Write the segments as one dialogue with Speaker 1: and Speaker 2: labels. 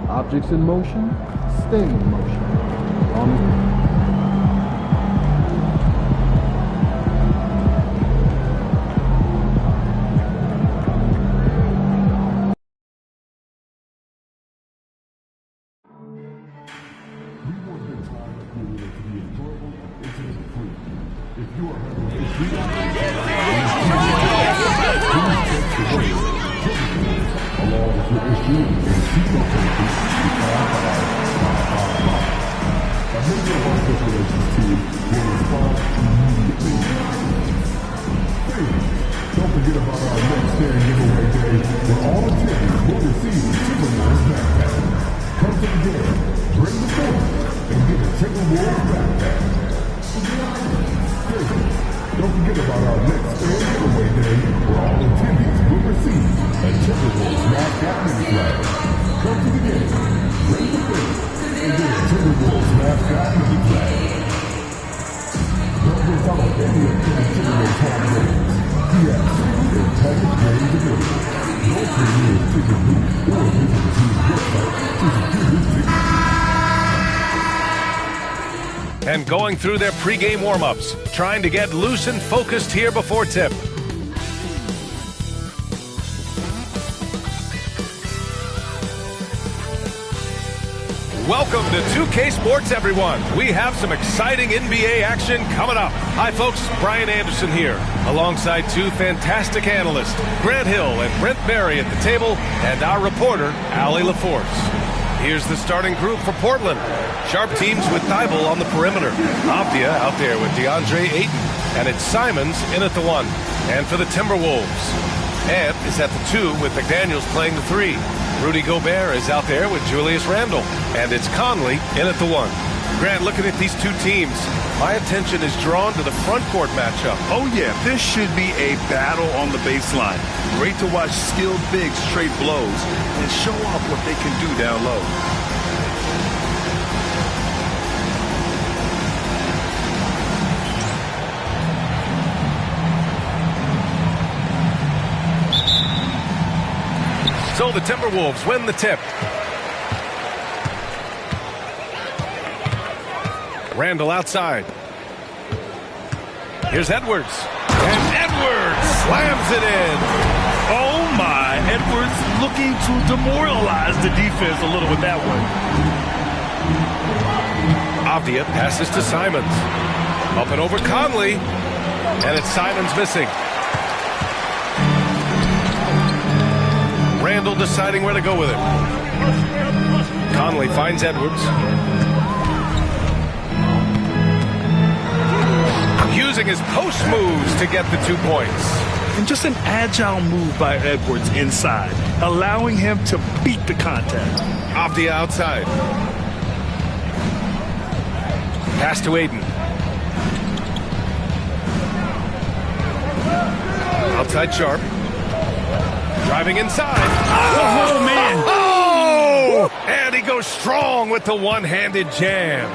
Speaker 1: Objects in motion, stay in motion. On the wing.
Speaker 2: Don't forget about our next stand giveaway day, where all attendees will receive the Timberwolves backpack. Come to the game, bring the phone, and get a Timberwolves backpack. Don't forget about our next stand giveaway day, where all attendees will receive a Timberwolves mascot mini flag. Come to the game, bring the phone, and get a Timberwolves mascot mini flag. Don't miss out on any of the Timberwolves home games. Yes, and package games available. No premium ticket booth or visit the team's website to secure this ticket.
Speaker 3: And going through their pregame warm-ups, trying to get loose and focused here before tip. Welcome to 2K Sports, everyone. We have some exciting NBA action coming up. Hi, folks. Brian Anderson here, alongside two fantastic analysts, Grant Hill and Brent Berry at the table, and our reporter, Allie LaForce. Here's the starting group for Portland. Sharp teams with Thibault on the perimeter. Avdia out there with DeAndre Ayton, and it's Simons in at the 1. And for the Timberwolves, Ed is at the 2 with McDaniels playing the 3. Rudy Gobert is out there with Julius Randle. And it's Conley in at the 1. Grant, looking at these two teams, my attention is drawn to the front court matchup.
Speaker 4: Oh, yeah, this should be a battle on the baseline. Great to watch skilled bigs trade blows and show off what they can do down low.
Speaker 3: So the Timberwolves win the tip. Randle outside. Here's Edwards. And Edwards slams it in.
Speaker 4: Oh, my. Edwards looking to demoralize the defense a little with that one.
Speaker 3: Avdia passes to Simons. Up and over Conley. And it's Simons missing. Randle deciding where to go with it. Conley finds Edwards. Using his post moves to get the 2 points.
Speaker 4: And just an agile move by Edwards inside, allowing him to beat the contact.
Speaker 3: Avdia outside. Pass to Ayton. Outside Sharp. Driving inside.
Speaker 4: Oh, man.
Speaker 3: Oh! And he goes strong with the one-handed jam.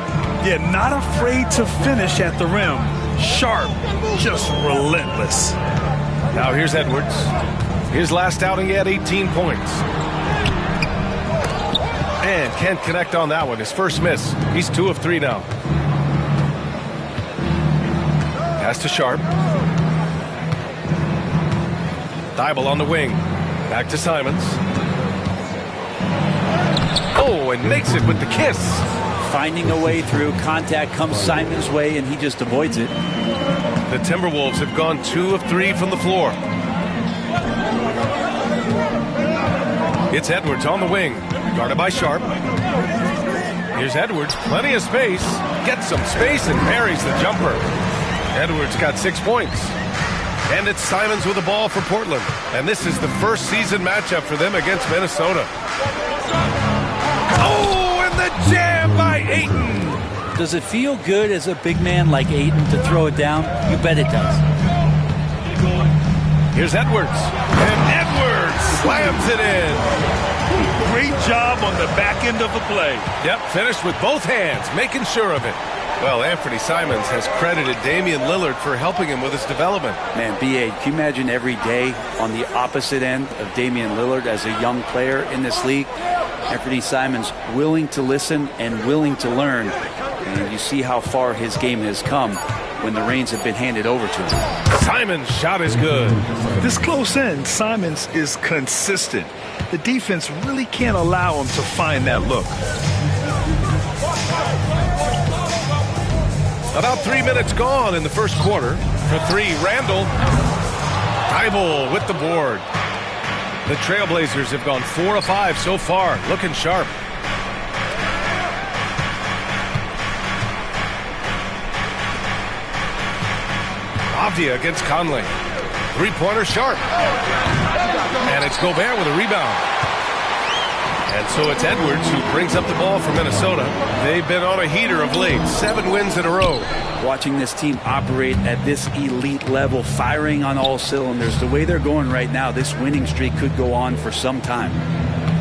Speaker 4: Yeah, not afraid to finish at the rim. Sharp, just relentless.
Speaker 3: Now here's Edwards. His last outing, he had 18 points. And can't connect on that one. His first miss. He's 2 of 3 now. Pass to Sharp. Thibault on the wing. Back to Simons. Oh, and makes it with the kiss.
Speaker 5: Finding a way through. Contact comes Simons' way, and he just avoids it.
Speaker 3: The Timberwolves have gone 2 of 3 from the floor. It's Edwards on the wing. Guarded by Sharp. Here's Edwards. Plenty of space. Gets some space and parries the jumper. Edwards got 6 points. And it's Simons with the ball for Portland. And this is the first season matchup for them against Minesota. Oh, and the jam by Ayton.
Speaker 5: Does it feel good as a big man like Ayton to throw it down? You bet it does.
Speaker 3: Here's Edwards. And Edwards slams it in.
Speaker 4: Great job on the back end of the play.
Speaker 3: Yep, finished with both hands, making sure of it. Well, Anthony Simons has credited Damian Lillard for helping him with his development.
Speaker 5: Man, B.A., can you imagine every day on the opposite end of Damian Lillard as a young player in this league? Anthony Simons willing to listen and willing to learn. And you see how far his game has come when the reins have been handed over to him.
Speaker 3: Simons' shot is good.
Speaker 4: This close in, Simons is consistent. The defense really can't allow him to find that look.
Speaker 3: About 3 minutes gone in the first quarter. For three, Randall. Thibault with the board. The Trailblazers have gone 4 of 5 so far, looking sharp. Avdia against Conley. Three-pointer sharp. And it's Gobert with a rebound. And so it's Edwards who brings up the ball for Minnesota. They've been on a heater of late. 7 wins in a row.
Speaker 5: Watching this team operate at this elite level, firing on all cylinders, the way they're going right now, this winning streak could go on for some time.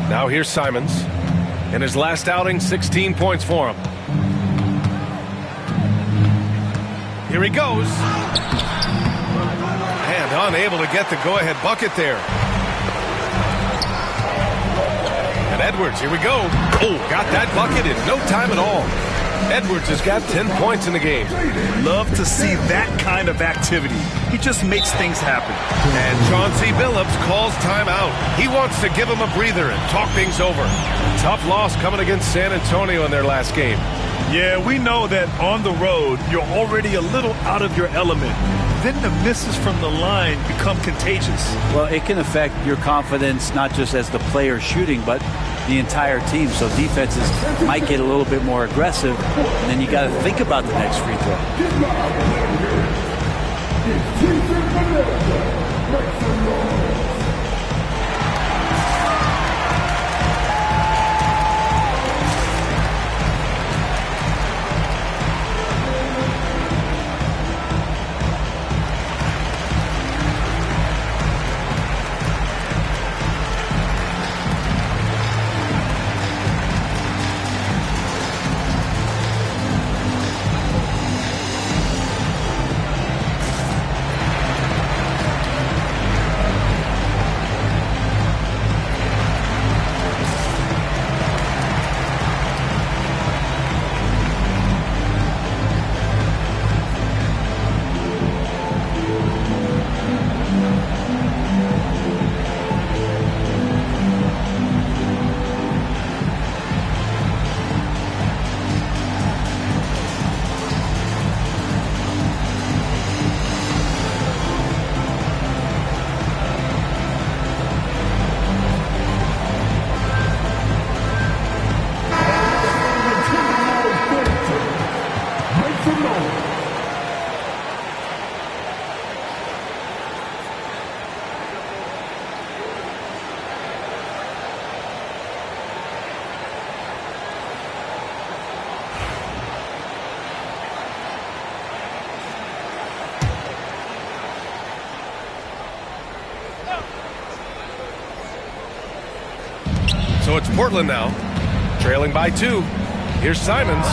Speaker 3: Now here's Simons. In his last outing, 16 points for him. Here he goes. And unable to get the go-ahead bucket there. And Edwards, here we go. Oh, got that bucket in no time at all. Edwards has got 10 points in the game.
Speaker 4: Love to see that kind of activity. He just makes things happen.
Speaker 3: And Chauncey Billups calls timeout. He wants to give him a breather and talk things over. Tough loss coming against San Antonio in their last game.
Speaker 4: Yeah, we know that on the road, you're already a little out of your element. Then the misses from the line become contagious.
Speaker 5: Well, it can affect your confidence, not just as the player shooting, but the entire team. So defenses might get a little bit more aggressive, and then you got to think about the next free throw.
Speaker 3: So it's Portland now, trailing by 2. Here's Simons.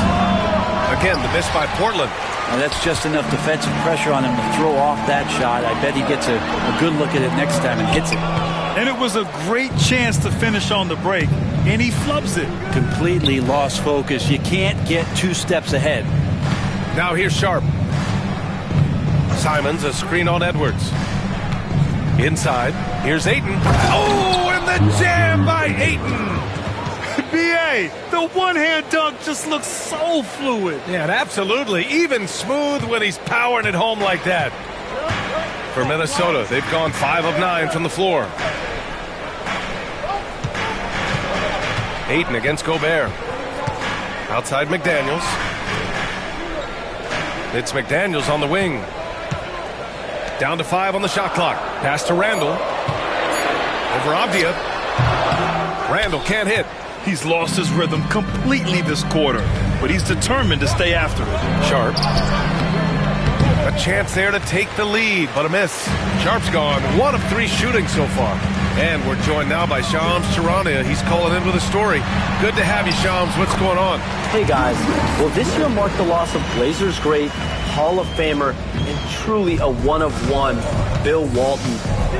Speaker 3: Again, the miss by Portland.
Speaker 5: Now that's just enough defensive pressure on him to throw off that shot. I bet he gets a good look at it next time and hits it.
Speaker 4: And it was a great chance to finish on the break, and he flubs it.
Speaker 5: Completely lost focus. You can't get 2 steps ahead.
Speaker 3: Now here's Sharp. Simons, a screen on Edwards. Inside, here's Ayton. Oh, and the jam by Ayton.
Speaker 4: B.A., the one-hand dunk just looks so fluid.
Speaker 3: Yeah, absolutely. Even smooth when he's powering it home like that. For Minnesota, they've gone 5 of 9 from the floor. Ayton against Gobert. Outside McDaniels. It's McDaniels on the wing. Down to 5 on the shot clock. Pass to Randall. Over Avdia. Randall can't hit.
Speaker 4: He's lost his rhythm completely this quarter, but he's determined to stay after it.
Speaker 3: Sharp. A chance there to take the lead, but a miss. Sharp's gone 1 of 3 shooting so far. And we're joined now by Shams Charania. He's calling in with a story. Good to have you, Shams. What's going on?
Speaker 6: Hey, guys. Well, this year marked the loss of Blazers great, Hall of Famer, and truly a one-of-one, Bill Walton.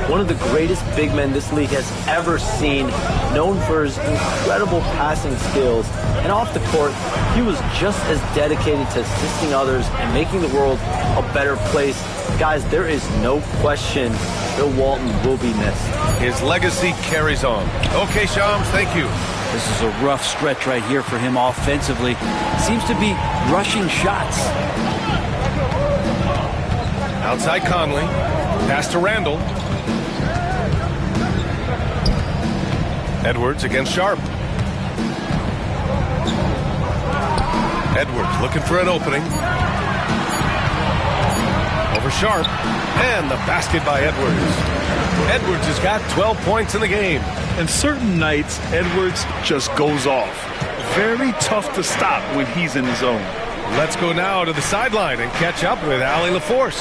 Speaker 6: One of the greatest big men this league has ever seen, known for his incredible passing skills. And off the court, he was just as dedicated to assisting others and making the world a better place. Guys, there is no question Bill Walton will be missed.
Speaker 3: His legacy carries on. Okay, Shams, thank you.
Speaker 5: This is a rough stretch right here for him offensively. Seems to be rushing shots.
Speaker 3: Outside Conley. Pass to Randall. Edwards against Sharp. Edwards looking for an opening. Over Sharp. And the basket by Edwards. Edwards has got 12 points in the game.
Speaker 4: And certain nights, Edwards just goes off. Very tough to stop when he's in the zone.
Speaker 3: Let's go now to the sideline and catch up with Allie LaForce.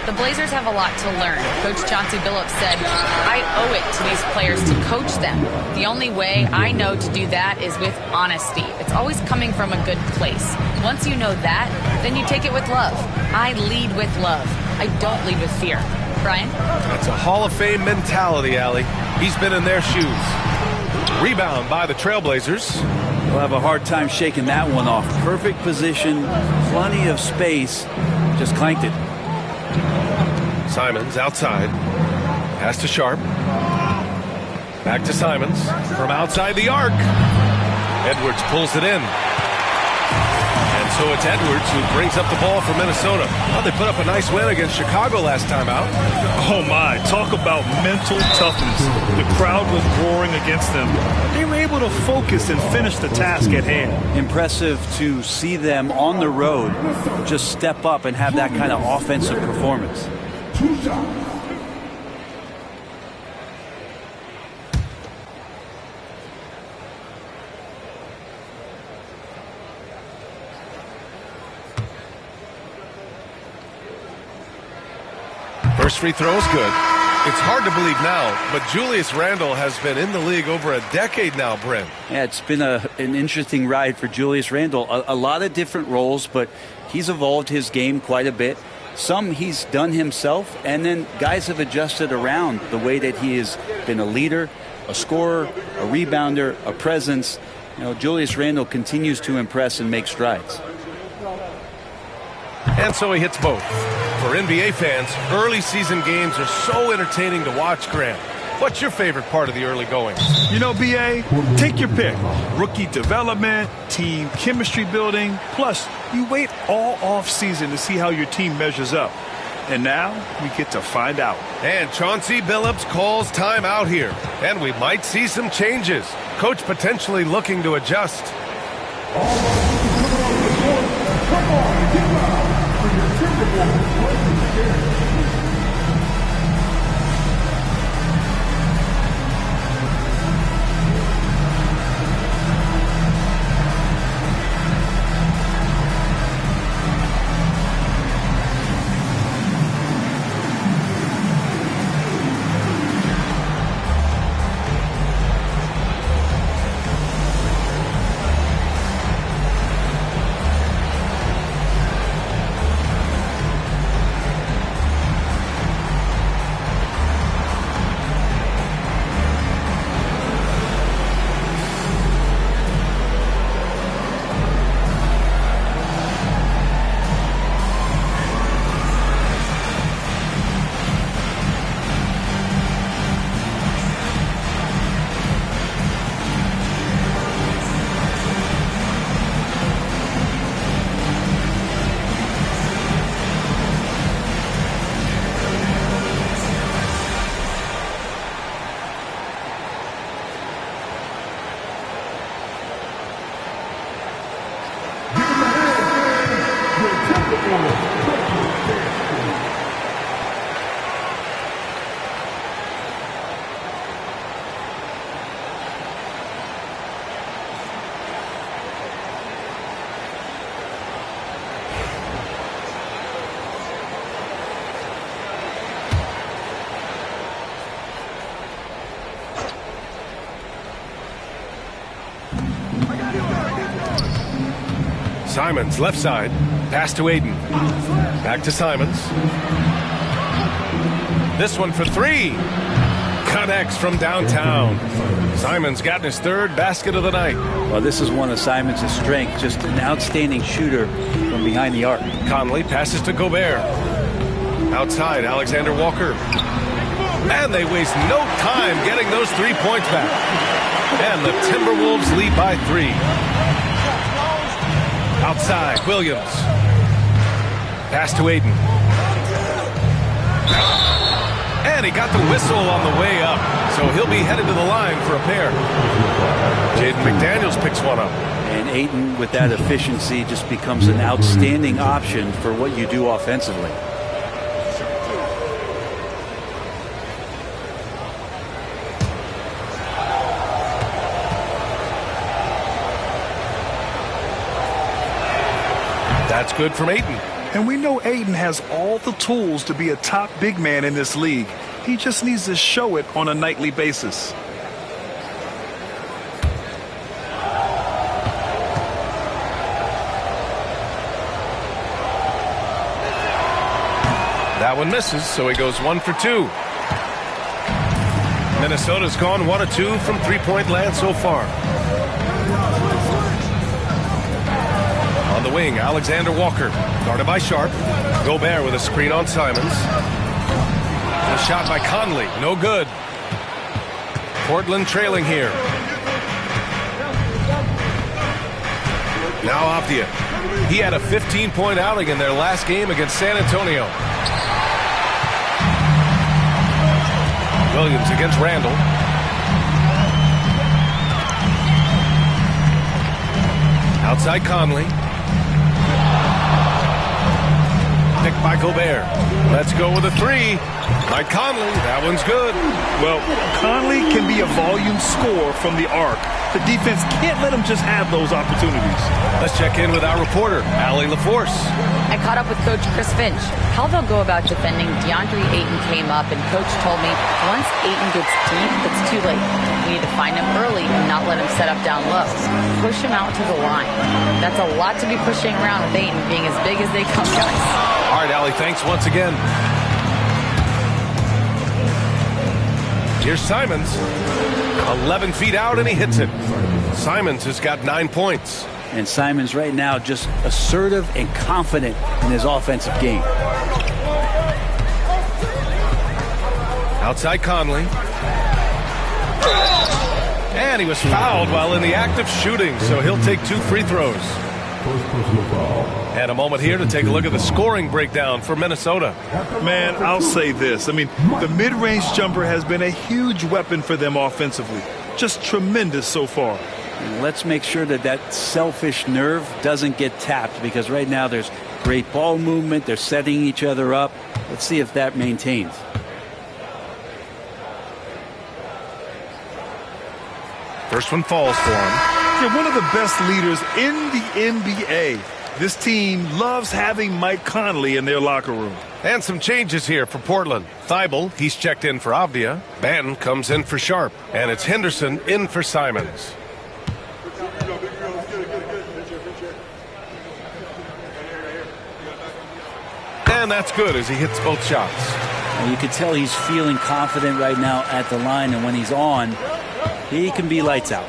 Speaker 7: The Blazers have a lot to learn. Coach Chauncey Billups said, I owe it to these players to coach them. The only way I know to do that is with honesty. It's always coming from a good place. Once you know that, then you take it with love. I lead with love. I don't lead with fear. Brian?
Speaker 3: That's a Hall of Fame mentality, Allie. He's been in their shoes. Rebound by the Trailblazers.
Speaker 5: We'll have a hard time shaking that one off. Perfect position, plenty of space. Just clanked it.
Speaker 3: Simons outside. Pass to Sharp. Back to Simons from outside the arc. Edwards pulls it in. And so it's Edwards who brings up the ball for Minnesota. Well, they put up a nice win against Chicago last time out.
Speaker 4: Oh my, talk about mental toughness. The crowd was roaring against them. They were able to focus and finish the task at hand.
Speaker 5: Impressive to see them on the road just step up and have that kind of offensive performance.
Speaker 2: 2 shots.
Speaker 3: First free throw is good. It's hard to believe now, but Julius Randle has been in the league over a decade now, Brent.
Speaker 5: Yeah, it's been an interesting ride for Julius Randle. A lot of different roles, but he's evolved his game quite a bit. Some he's done himself, and then guys have adjusted around the way that he has been a leader, a scorer, a rebounder, a presence. You know, Julius Randle continues to impress and make strides.
Speaker 3: And so he hits both. For NBA fans, early season games are so entertaining to watch, Grant. What's your favorite part of the early going?
Speaker 4: You know, BA, take your pick. Rookie development, team chemistry building. Plus, you wait all off season to see how your team measures up. And now we get to find out.
Speaker 3: And Chauncey Billups calls time out here. And we might see some changes. Coach potentially looking to adjust.
Speaker 2: All right, come on and get loud for your Timberwolves Blazers game.
Speaker 3: Simons, left side. Pass to Aiden. Back to Simons. This one for three. Connects from downtown. Simons got his third basket of the night.
Speaker 5: Well, this is one of Simons' strengths, just an outstanding shooter from behind the arc.
Speaker 3: Conley passes to Gobert. Outside, Alexander Walker. And they waste no time getting those 3 points back. And the Timberwolves lead by 3. Outside, Williams. Pass to Aiden. And he got the whistle on the way up, so he'll be headed to the line for a pair. Jaden McDaniels picks one up.
Speaker 5: And Ayton, with that efficiency, just becomes an outstanding option for what you do offensively.
Speaker 3: That's good from Ayton.
Speaker 4: And we know Ayton has all the tools to be a top big man in this league. He just needs to show it on a nightly basis.
Speaker 3: That one misses, so he goes 1 for 2. Minnesota's gone 1 of 2 from three-point land so far. On the wing, Alexander Walker, guarded by Sharp. Gobert with a screen on Simons. A shot by Conley, no good. Portland trailing here. Now Avdia. He had a 15-point outing in their last game against San Antonio. Williams against Randall. Outside Conley. Picked by Gobert. Let's go with a 3. By Conley. That one's good.
Speaker 4: Well, Conley can be a volume scorer from the arc. The defense can't let him just have those opportunities.
Speaker 3: Let's check in with our reporter, Allie LaForce.
Speaker 7: I caught up with Coach Chris Finch. How they'll go about defending DeAndre Ayton came up, and Coach told me once Ayton gets deep, it's too late. We need to find him early and not let him set up down low. Push him out to the line. That's a lot to be pushing around with Ayton being as big as they come, guys.
Speaker 3: All right, Allie, thanks once again. Here's Simons. 11 feet out, and he hits it. Simons has got 9 points.
Speaker 5: And Simons right now just assertive and confident in his offensive game.
Speaker 3: Outside Conley. And he was fouled while in the act of shooting, so he'll take 2 free throws. And a moment here to take a look at the scoring breakdown for Minnesota.
Speaker 4: Man, I'll say this. I mean, the mid-range jumper has been a huge weapon for them offensively. Just tremendous so far.
Speaker 5: And let's make sure that that selfish nerve doesn't get tapped, because right now there's great ball movement. They're setting each other up. Let's see if that maintains.
Speaker 3: First one falls for him.
Speaker 4: Yeah, one of the best leaders in the NBA. This team loves having Mike Conley in their locker room.
Speaker 3: And some changes here for Portland. Thibault, he's checked in for Avdia. Banton comes in for Sharp. And it's Henderson in for Simons. And that's good as he hits both shots.
Speaker 5: And you can tell he's feeling confident right now at the line, and when he's on, he can be lights out.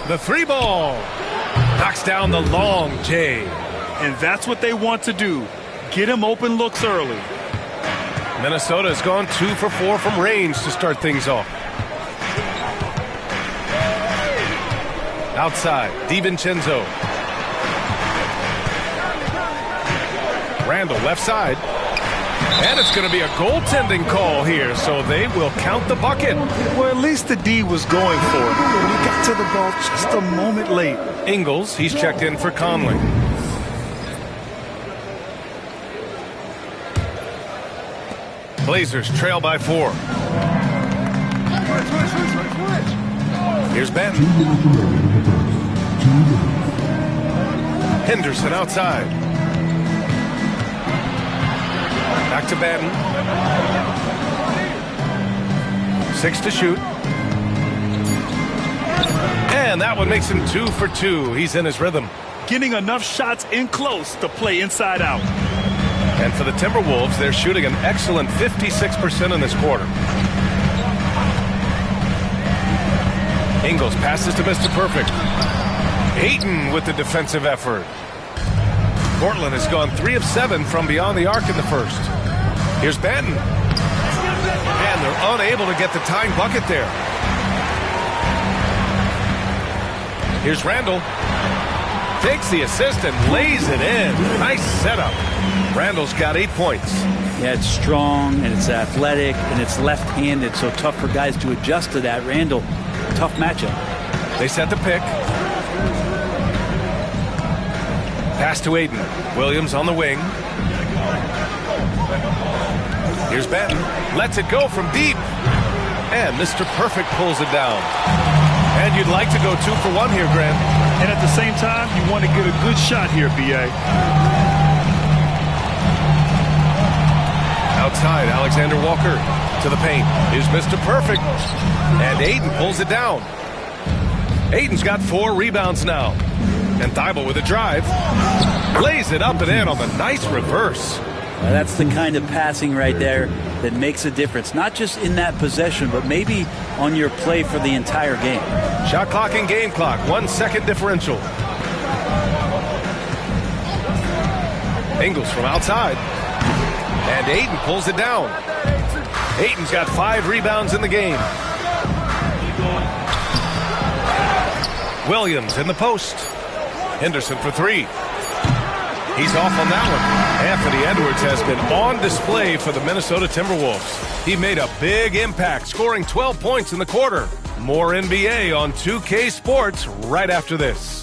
Speaker 3: The 3 ball. Knocks down the long J.
Speaker 4: And that's what they want to do. Get him open looks early.
Speaker 3: Minnesota has gone 2 for 4 from range to start things off. Outside, DiVincenzo. Randall left side. And it's going to be a goaltending call here, so they will count the bucket.
Speaker 4: Well, at least the D was going for it. He got to the ball just a moment late.
Speaker 3: Ingles, he's checked in for Conley. Blazers trail by 4. Here's Banton. Henderson outside. Back to Banton. 6 to shoot. And that one makes him 2 for 2. He's in his rhythm.
Speaker 4: Getting enough shots in close to play inside out.
Speaker 3: And for the Timberwolves, they're shooting an excellent 56% in this quarter. Ingles passes to Mr. Perfect. Ayton with the defensive effort. Portland has gone 3 of 7 from beyond the arc in the first. Here's Benton. And they're unable to get the tying bucket there. Here's Randall. Takes the assist and lays it in. Nice setup. Randall's got 8 points.
Speaker 5: Yeah, it's strong and it's athletic and it's left-handed, so tough for guys to adjust to that. Randall, tough matchup.
Speaker 3: They set the pick. Pass to Ayton. Williams on the wing. Here's Benton. Lets it go from deep. And Mr. Perfect pulls it down. And you'd like to go 2 for 1 here, Grant.
Speaker 4: And at the same time, you want to get a good shot here, B.A.
Speaker 3: Outside, Alexander Walker to the paint. Here's Mr. Perfect. And Ayton pulls it down. Ayton's got 4 rebounds now. And Thibault with a drive. Lays it up and in on the nice reverse.
Speaker 5: Well, that's the kind of passing right there that makes a difference. Not just in that possession, but maybe on your play for the entire game.
Speaker 3: Shot clock and game clock. 1 second differential. Ingles from outside. And Ayton pulls it down. Ayton's got 5 rebounds in the game. Williams in the post. Henderson for 3. He's off on that one. Anthony Edwards has been on display for the Minnesota Timberwolves. He made a big impact, scoring 12 points in the quarter. More NBA on 2K Sports right after this.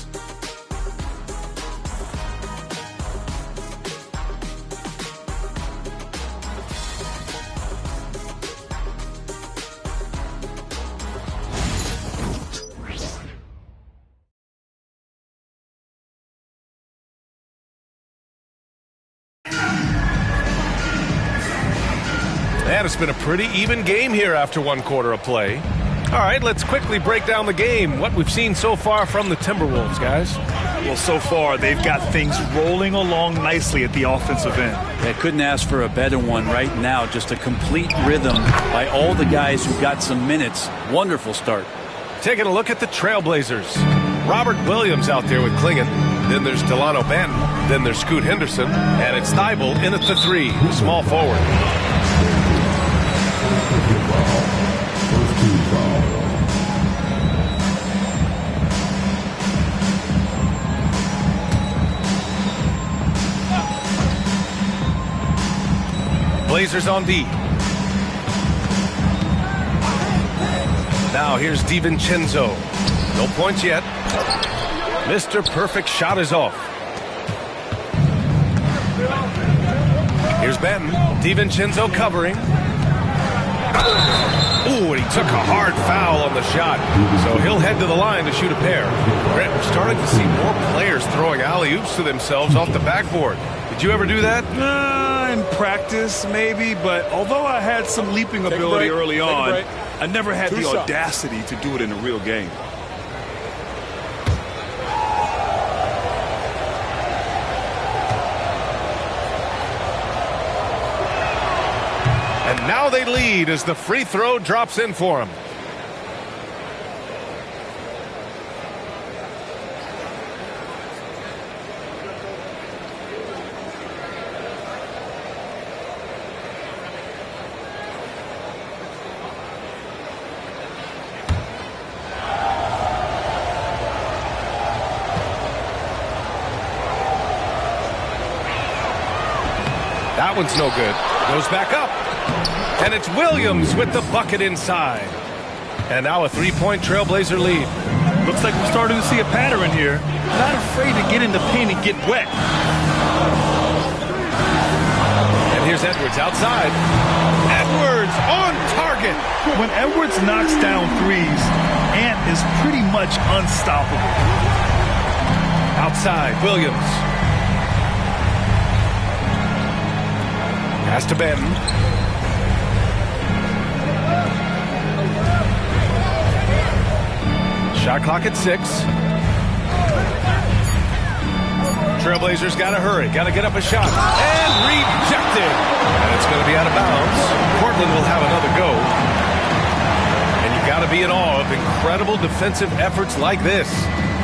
Speaker 3: And it's been a pretty even game here after 1 quarter of play. All right, let's quickly break down the game. What we've seen so far from the Timberwolves, guys.
Speaker 4: Well, so far, they've got things rolling along nicely at the offensive end.
Speaker 5: They couldn't ask for a better one right now. Just a complete rhythm by all the guys who got some minutes. Wonderful start.
Speaker 3: Taking a look at the Trailblazers. Robert Williams out there with Klingon. Then there's Delano Banton. Then there's Scoot Henderson. And it's Thibault in at the 3, the small forward. Blazers on D. Now here's DiVincenzo. No points yet. Mr. Perfect shot is off. Here's Benton. DiVincenzo covering. Ooh, and he took a hard foul on the shot. So he'll head to the line to shoot a pair. Grant, we're starting to see more players throwing alley-oops to themselves off the backboard. Did you ever do that?
Speaker 4: In practice, maybe, but although I had some leaping ability early on, I never had the audacity to do it in a real game.
Speaker 3: And now they lead as the free throw drops in for them. That one's no good. Goes back up. And it's Williams with the bucket inside. And now a 3-point Trailblazer lead.
Speaker 4: Looks like we're starting to see a pattern here. Not afraid to get in the paint and get wet.
Speaker 3: And here's Edwards outside. Edwards on target.
Speaker 4: When Edwards knocks down threes, Ant is pretty much unstoppable.
Speaker 3: Outside, Williams. Pass to Benton. Shot clock at 6. Trailblazers got to hurry. Got to get up a shot. And rejected. And it's going to be out of bounds. Portland will have another go. And you got to be in awe of incredible defensive efforts like this.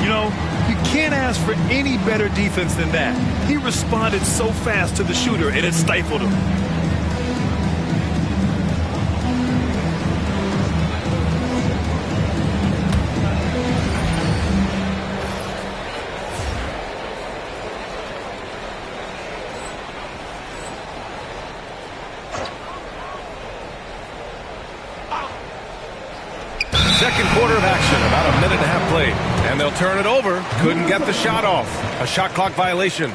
Speaker 4: You know, you can't ask for any better defense than that. He responded so fast to the shooter, and it stifled him.
Speaker 3: Second quarter of action, about a minute and a half played. And they'll turn it over. Couldn't get the shot off. A shot clock violation.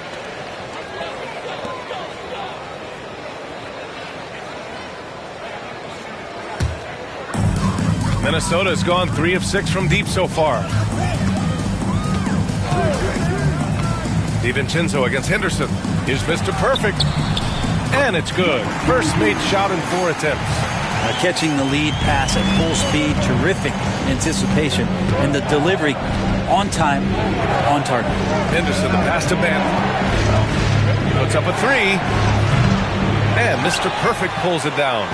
Speaker 3: Minnesota has gone 3 of 6 from deep so far. DiVincenzo against Henderson. Here's Mr. Perfect. And it's good. First made shot in 4 attempts.
Speaker 5: Catching the lead pass at full speed, terrific anticipation, and the delivery on time, on target.
Speaker 3: Henderson, the pass to Ben. He puts up a 3. And Mr. Perfect pulls it down.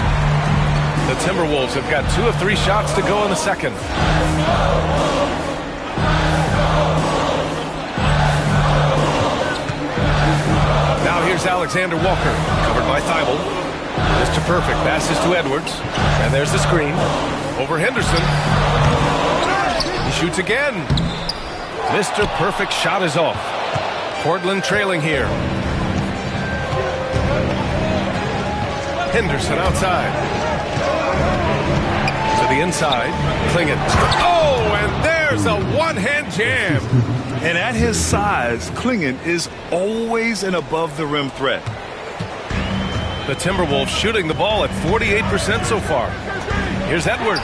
Speaker 3: The Timberwolves have got 2 of 3 shots to go in the second. Now here's Alexander Walker, covered by Thibault. Mr. Perfect passes to Edwards. And there's the screen. Over Henderson. He shoots again. Mr. Perfect shot is off. Portland trailing here. Henderson outside. To the inside. Clingan. Oh, and there's a one-hand jam.
Speaker 4: And at his size, Clingan is always an above-the-rim threat.
Speaker 3: The Timberwolves shooting the ball at 48% so far. Here's Edwards.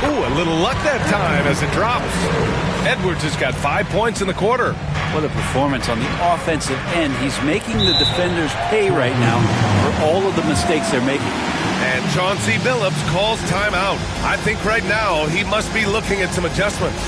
Speaker 3: Ooh, a little luck that time as it drops. Edwards has got 5 points in the quarter.
Speaker 5: What a performance on the offensive end. He's making the defenders pay right now for all of the mistakes they're making.
Speaker 3: And Chauncey Billups calls timeout. I think right now he must be looking at some adjustments.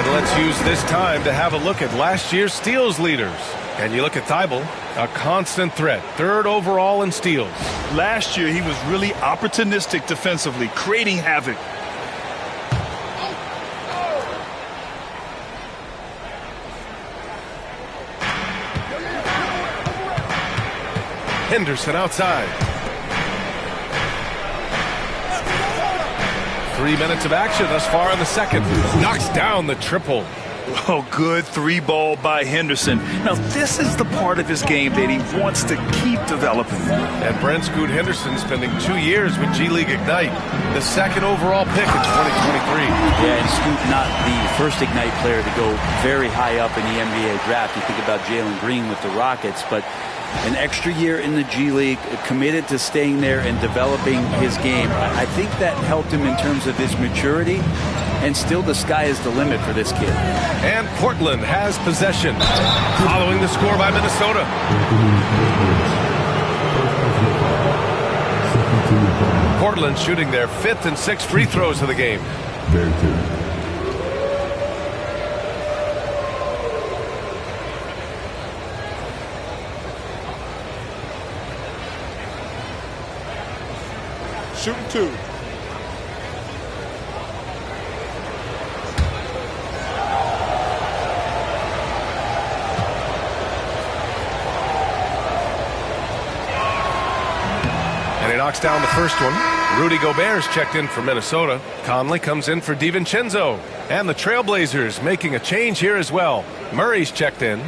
Speaker 3: Let's use this time to have a look at last year's steals leaders. And you look at Thibault, a constant threat, 3rd overall in steals.
Speaker 4: Last year, he was really opportunistic defensively, creating havoc.
Speaker 3: Henderson outside. 3 minutes of action thus far in the second. Knocks down the triple.
Speaker 4: Oh, good 3-ball by Henderson. Now, this is the part of his game that he wants to keep developing.
Speaker 3: And Brent Scoot Henderson spending 2 years with G League Ignite, the 2nd overall pick in 2023.
Speaker 5: Yeah, and Scoot not the first Ignite player to go very high up in the NBA draft. You think about Jalen Green with the Rockets, but an extra year in the G League, committed to staying there and developing his game. I think that helped him in terms of his maturity, and still the sky is the limit for this kid.
Speaker 3: And Portland has possession, following the score by Minnesota. Portland shooting their 5th and 6th free throws of the game.
Speaker 2: Shooting 2.
Speaker 3: And he knocks down the first one. Rudy Gobert's checked in for Minnesota. Conley comes in for DiVincenzo. And the Trailblazers making a change here as well. Murray's checked in.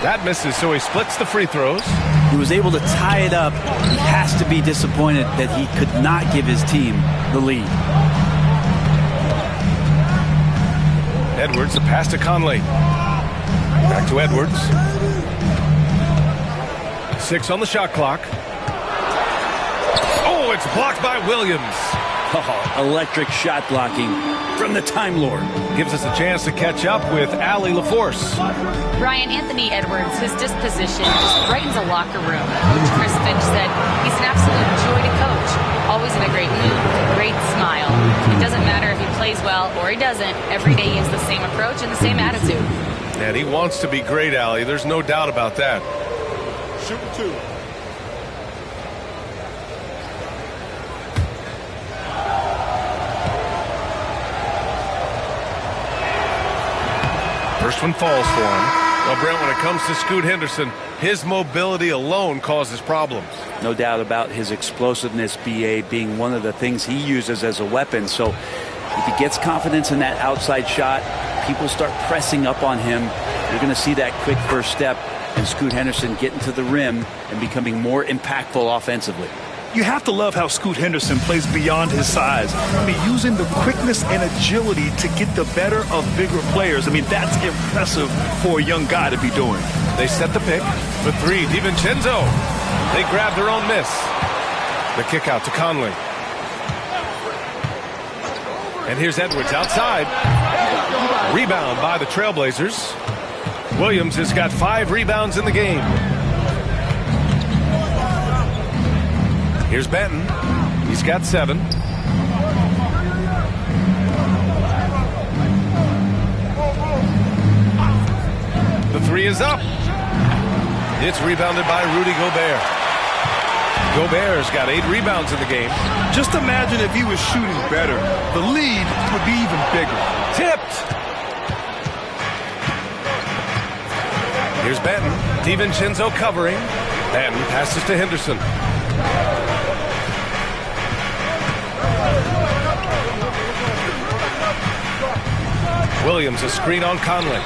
Speaker 3: That misses, so he splits the free throws.
Speaker 5: He was able to tie it up. He has to be disappointed that he could not give his team the lead.
Speaker 3: Edwards, a pass to Conley. Back to Edwards. 6 on the shot clock. Oh, it's blocked by Williams.
Speaker 5: Oh, electric shot blocking from the Time Lord.
Speaker 3: Gives us a chance to catch up with Allie LaForce.
Speaker 7: Brian, Anthony Edwards, his disposition just brightens a locker room. Coach Chris Finch said he's an absolute joy to coach. Always in a great mood, with a great smile. It doesn't matter if he plays well or he doesn't. Every day he has the same approach and the same attitude.
Speaker 3: And he wants to be great, Allie. There's no doubt about that.
Speaker 2: Shooting 2.
Speaker 3: First one falls for him. Well, Brent, when it comes to Scoot Henderson, his mobility alone causes problems.
Speaker 5: No doubt about his explosiveness, BA, being one of the things he uses as a weapon. So if he gets confidence in that outside shot, people start pressing up on him. You're going to see that quick first step and Scoot Henderson getting to the rim and becoming more impactful offensively.
Speaker 4: You have to love how Scoot Henderson plays beyond his size. I mean, using the quickness and agility to get the better of bigger players. I mean, that's impressive for a young guy to be doing.
Speaker 3: They set the pick for 3. DiVincenzo. They grab their own miss. The kick out to Conley. And here's Edwards outside. Rebound by the Trailblazers. Williams has got 5 rebounds in the game. Here's Benton. He's got 7. The 3 is up. It's rebounded by Rudy Gobert. Gobert's got 8 rebounds in the game.
Speaker 4: Just imagine if he was shooting better. The lead would be even bigger.
Speaker 3: Tipped. Here's Benton. DiVincenzo covering. Benton passes to Henderson. Williams, a screen on Conley.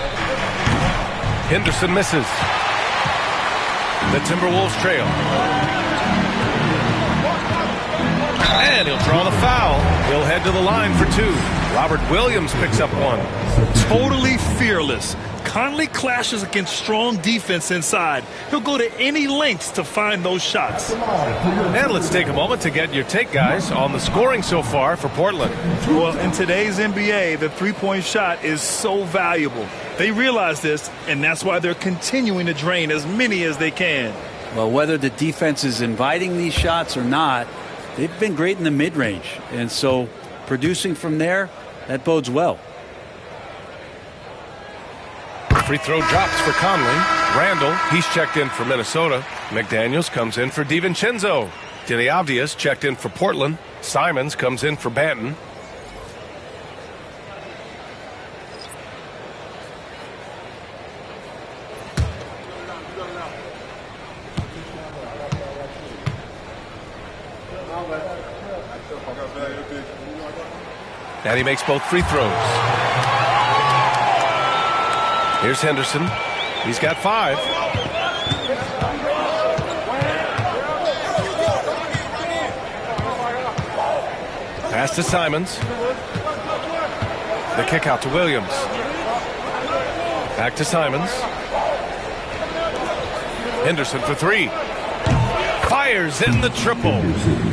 Speaker 3: Henderson misses. The Timberwolves trail. And he'll draw the foul. He'll head to the line for 2. Robert Williams picks up 1.
Speaker 4: Totally fearless. Conley clashes against strong defense inside. He'll go to any lengths to find those shots.
Speaker 3: And let's take a moment to get your take, guys, on the scoring so far for Portland.
Speaker 4: Well, in today's NBA, the three-point shot is so valuable. They realize this, and that's why they're continuing to drain as many as they can.
Speaker 5: Well, whether the defense is inviting these shots or not, they've been great in the mid-range. And so producing from there, that bodes well.
Speaker 3: Free throw drops for Conley. Randall, he's checked in for Minnesota. McDaniels comes in for DiVincenzo. Diniavdias checked in for Portland. Simons comes in for Banton. And he makes both free throws. Here's Henderson. He's got 5. Pass to Simons. The kick out to Williams. Back to Simons. Henderson for three. Fires in the triple.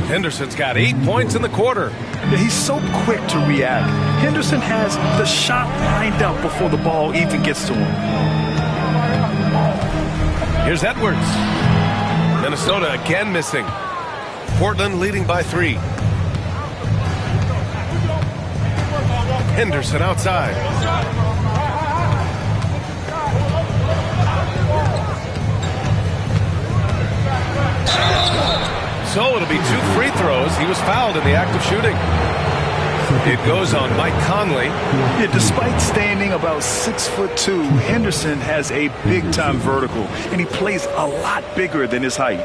Speaker 3: Henderson's got 8 points in the quarter.
Speaker 4: Yeah, he's so quick to react. Henderson has the shot lined up before the ball even gets to him.
Speaker 3: Here's Edwards. Minnesota again missing. Portland leading by 3. Henderson outside. So it'll be 2 free throws. He was fouled in the act of shooting. It goes on Mike Conley.
Speaker 4: Yeah, despite standing about 6'2", Henderson has a big-time vertical, and he plays a lot bigger than his height.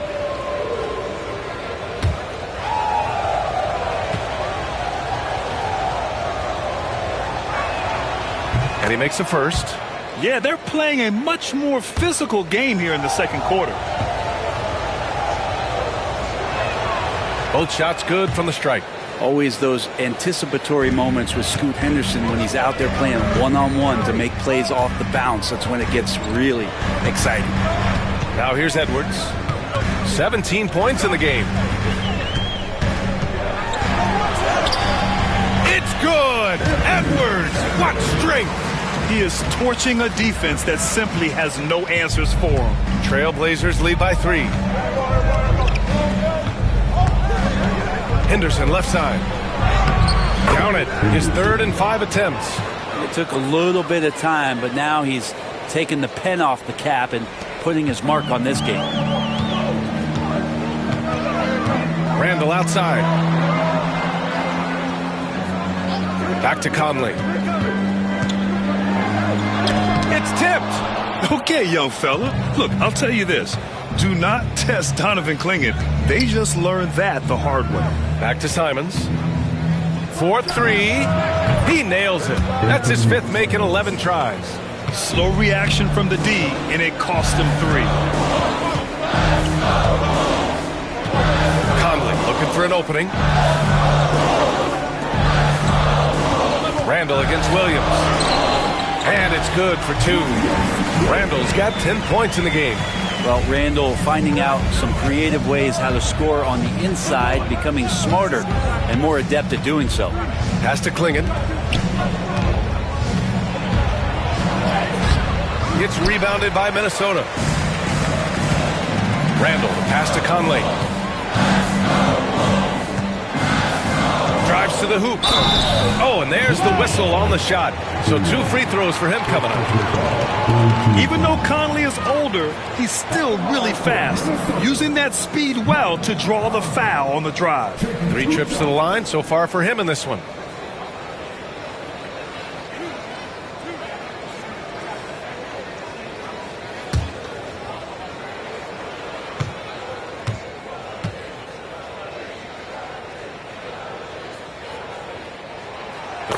Speaker 3: And he makes a first.
Speaker 4: Yeah, they're playing a much more physical game here in the second quarter.
Speaker 3: Both shots good from the stripe.
Speaker 5: Always those anticipatory moments with Scoot Henderson when he's out there playing one-on-one to make plays off the bounce. That's when it gets really exciting.
Speaker 3: Now here's Edwards. 17 points in the game. It's good! Edwards! What strength!
Speaker 4: He is torching a defense that simply has no answers for him.
Speaker 3: Trailblazers lead by 3. Henderson left side. Count it. His 3rd and 5 attempts.
Speaker 5: It took a little bit of time, but now he's taking the pen off the cap and putting his mark on this game.
Speaker 3: Randall outside. Back to Conley. It's tipped.
Speaker 4: Okay, young fella. Look, I'll tell you this. Do not test Donovan Clingan. They just learned that the hard way.
Speaker 3: Back to Simons. 4-3. He nails it. That's his 5th make in 11 tries.
Speaker 4: Slow reaction from the D, and it cost him 3.
Speaker 3: Conley looking for an opening. Randall against Williams. And it's good for 2. Randall's got 10 points in the game.
Speaker 5: Well, Randall finding out some creative ways how to score on the inside, becoming smarter and more adept at doing so.
Speaker 3: Pass to Clingan. Gets rebounded by Minnesota. Randall, pass to Conley. Drives to the hoop. Oh, and there's the whistle on the shot. So 2 free throws for him coming up.
Speaker 4: Even though Conley is older, he's still really fast, using that speed well to draw the foul on the drive.
Speaker 3: 3 trips to the line so far for him in this one.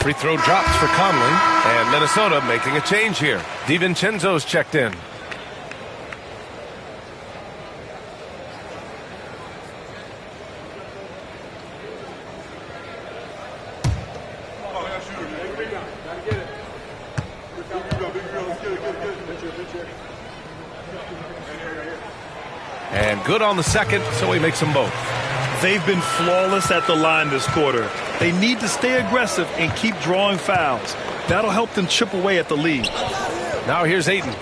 Speaker 3: Free throw drops for Conley, and Minnesota making a change here. DiVincenzo's checked in. And good on the second, so he makes them both.
Speaker 4: They've been flawless at the line this quarter. They need to stay aggressive and keep drawing fouls. That'll help them chip away at the lead.
Speaker 3: Now here's Ayton.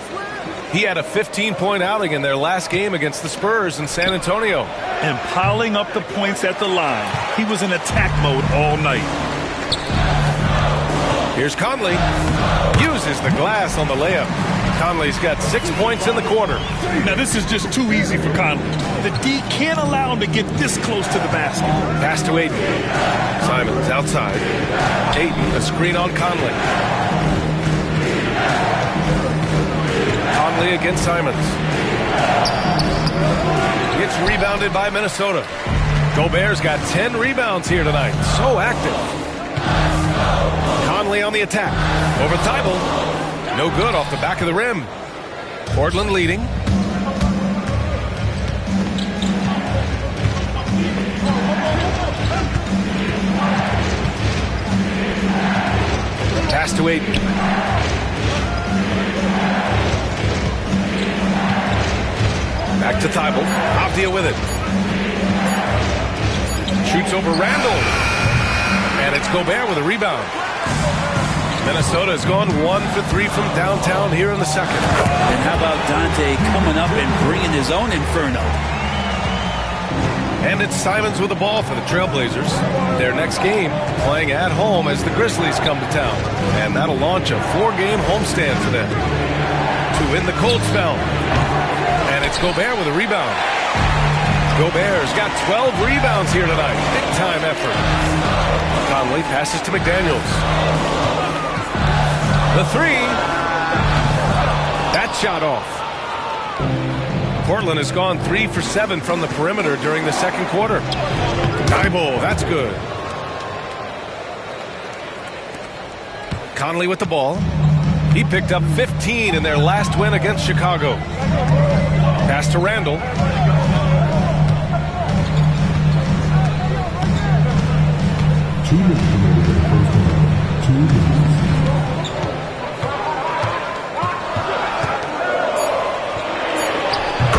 Speaker 3: He had a 15-point outing in their last game against the Spurs in San Antonio.
Speaker 4: And piling up the points at the line. He was in attack mode all night.
Speaker 3: Here's Conley. Uses the glass on the layup. Conley's got 6 points in the quarter.
Speaker 4: Now this is just too easy for Conley. The D can't allow him to get this close to the basket.
Speaker 3: Pass to Ayton. Simons outside. Ayton, a screen on Conley. Conley against Simons. Gets rebounded by Minnesota. Gobert's got 10 rebounds here tonight. So active. Conley on the attack. Over Thibault. No good off the back of the rim. Portland leading. Pass to Ayton. Back to Thibault. Avdia with it. Shoots over Randall. And it's Gobert with a rebound. Minnesota has gone 1 for 3 from downtown here in the second.
Speaker 5: And how about Dante coming up and bringing his own inferno?
Speaker 3: And it's Simons with the ball for the Trailblazers. Their next game playing at home as the Grizzlies come to town. And that'll launch a 4-game homestand for them to win the cold spell. And it's Gobert with a rebound. Gobert's got 12 rebounds here tonight. Big-time effort. Conley passes to McDaniels. The three. That shot off. Portland has gone 3 for 7 from the perimeter during the second quarter. Thibault, that's good. Conley with the ball. He picked up 15 in their last win against Chicago. Pass to Randall.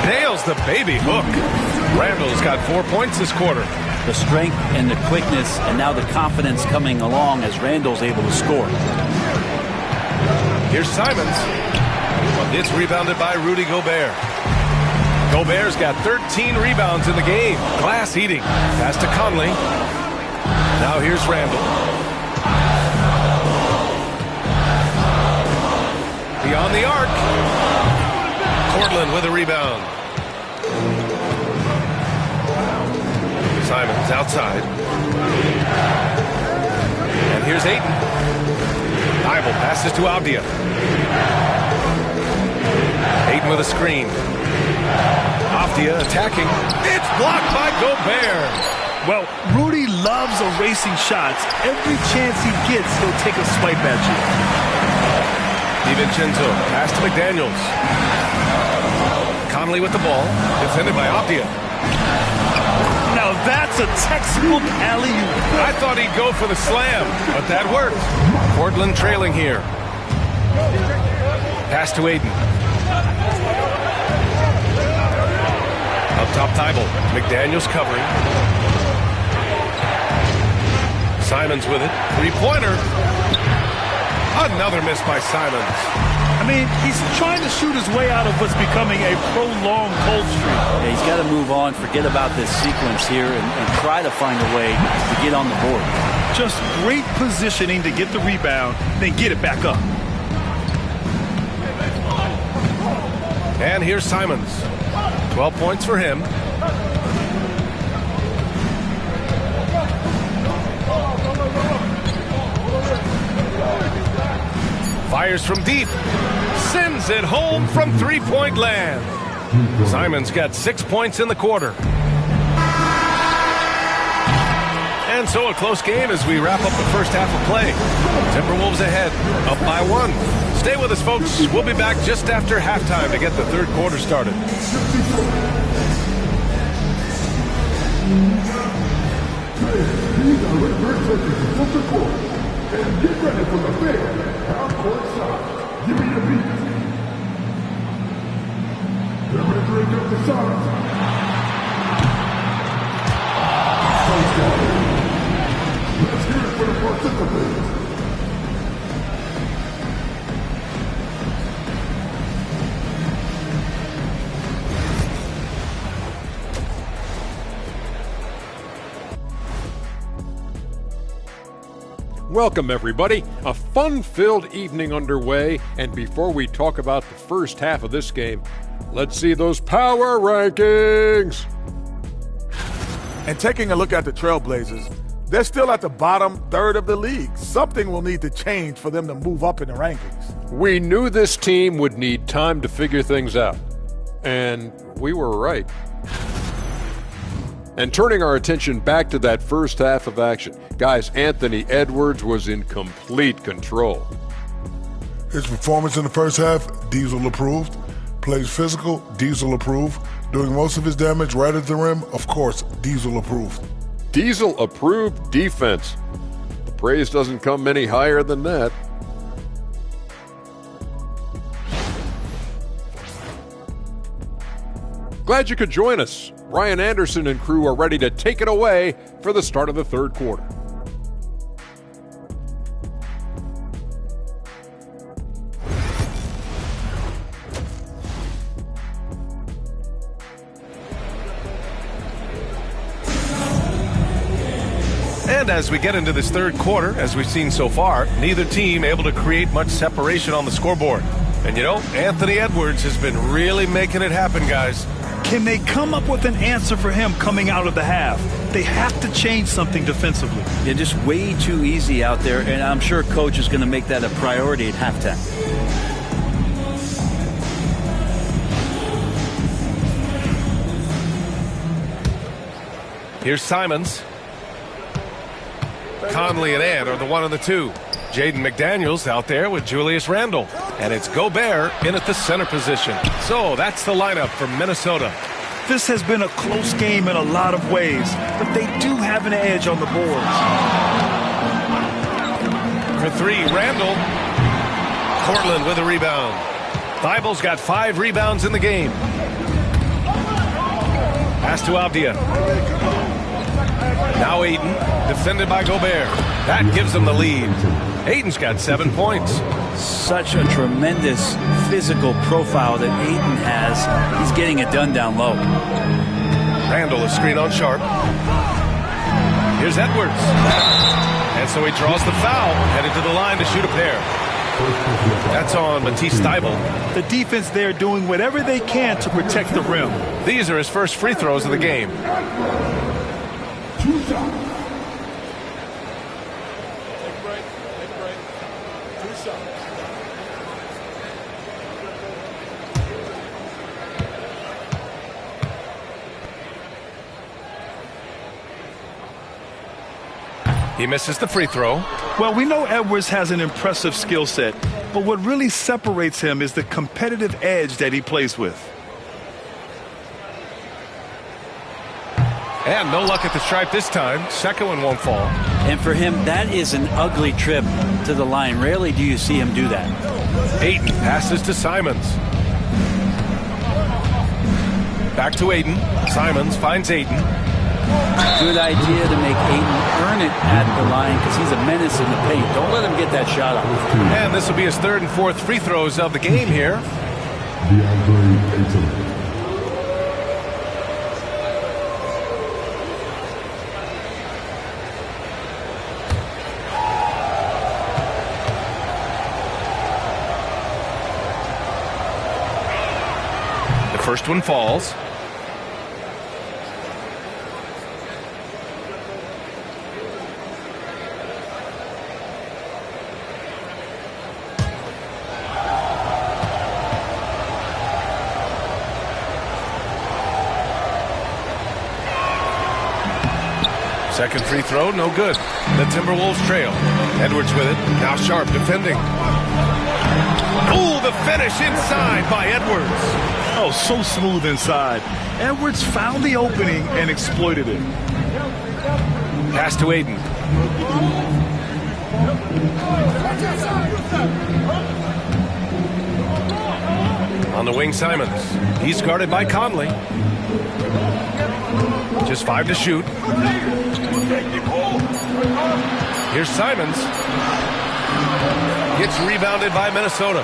Speaker 3: Nails the baby hook. Randall's got 4 points this quarter.
Speaker 5: The strength and the quickness and now the confidence coming along as Randall's able to score.
Speaker 3: Here's Simons. It's rebounded by Rudy Gobert. Gobert's got 13 rebounds in the game. Glass eating. Pass to Conley. Now here's Randall. Beyond the arc. Portland with a rebound. Simons outside. And here's Ayton. Thibault passes to Avdia. Ayton with a screen. Avdia attacking. It's blocked by Gobert.
Speaker 4: Well, Rudy loves erasing shots. Every chance he gets, he'll take a swipe at you.
Speaker 3: DiVincenzo, pass to McDaniels. Conley with the ball, defended by Avdia.
Speaker 4: Now that's a textbook alley-oop.
Speaker 3: I thought he'd go for the slam, but that worked. Portland trailing here. Pass to Ayton. Up top, Thibault. McDaniels covering. Simons with it. Three-pointer. Another miss by Simons.
Speaker 4: I mean, he's trying to shoot his way out of what's becoming a prolonged cold streak.
Speaker 5: Yeah, he's got to move on, forget about this sequence here, and try to find a way to get on the board.
Speaker 4: Just great positioning to get the rebound, then get it back up.
Speaker 3: And here's Simons. 12 points for him. Fires from deep. Sends it home from three-point land. Simons got 6 points in the quarter. And so a close game as we wrap up the first half of play. Timberwolves ahead, up by 1. Stay with us, folks. We'll be back just after halftime to get the third quarter started.
Speaker 2: And get ready for the big half-court shot. Give me the beat. They're measuring up the shots. Let's hear it for the participants.
Speaker 8: Welcome, everybody. A fun-filled evening underway, and before we talk about the first half of this game, let's see those power rankings.
Speaker 9: And taking a look at the Trailblazers, they're still at the bottom third of the league. Something will need to change for them to move up in the rankings.
Speaker 8: We knew this team would need time to figure things out, and we were right. And turning our attention back to that first half of action, guys, Anthony Edwards was in complete control.
Speaker 2: His performance in the first half, Diesel approved. Plays physical, Diesel approved. Doing most of his damage right at the rim, of course, Diesel approved.
Speaker 8: Diesel approved defense. The praise doesn't come any higher than that. Glad you could join us. Ryan Anderson and crew are ready to take it away for the start of the third quarter.
Speaker 3: And as we get into this third quarter, as we've seen so far, neither team able to create much separation on the scoreboard. And you know, Anthony Edwards has been really making it happen, guys.
Speaker 4: Can they come up with an answer for him coming out of the half? They have to change something defensively.
Speaker 5: They're just way too easy out there, and I'm sure coach is going to make that a priority at halftime.
Speaker 3: Here's Simons. Conley and Ant are the 1 and the 2. Jaden McDaniels out there with Julius Randle. And it's Gobert in at the center position. So that's the lineup for Minnesota.
Speaker 4: This has been a close game in a lot of ways, but they do have an edge on the boards.
Speaker 3: For 3, Randle. Cortland with a rebound. Thibel's got 5 rebounds in the game. Pass to Avdia. Now Aiden, defended by Gobert. That gives them the lead. Aiden's got 7 points.
Speaker 5: Such a tremendous physical profile that Aiden has. He's getting it done down low.
Speaker 3: Randle is screen on Sharp. Here's Edwards. And so he draws the foul, headed to the line to shoot a pair. That's on Matisse Thybulle.
Speaker 4: The defense there doing whatever they can to protect the rim.
Speaker 3: These are his first free throws of the game.
Speaker 2: 2 shots.
Speaker 3: He misses the free throw.
Speaker 4: Well, we know Edwards has an impressive skill set, but what really separates him is the competitive edge that he plays with.
Speaker 3: And no luck at the stripe this time. Second one won't fall.
Speaker 5: And for him, that is an ugly trip to the line. Rarely do you see him do that.
Speaker 3: Aiden passes to Simons. Back to Aiden. Simons finds Aiden.
Speaker 5: Good idea to make Aiden earn it at the line because he's a menace in the paint. Don't let him get that shot off.
Speaker 3: And this will be his 3rd and 4th free throws of the game here. The first one falls. Second free throw, no good. The Timberwolves trail. Edwards with it. Now Sharp defending. Ooh, the finish inside by Edwards.
Speaker 4: Oh, so smooth inside. Edwards found the opening and exploited it.
Speaker 3: Pass to Aiden. On the wing, Simons. He's guarded by Conley. Just 5 to shoot. Here's Simons. Gets rebounded by Minnesota.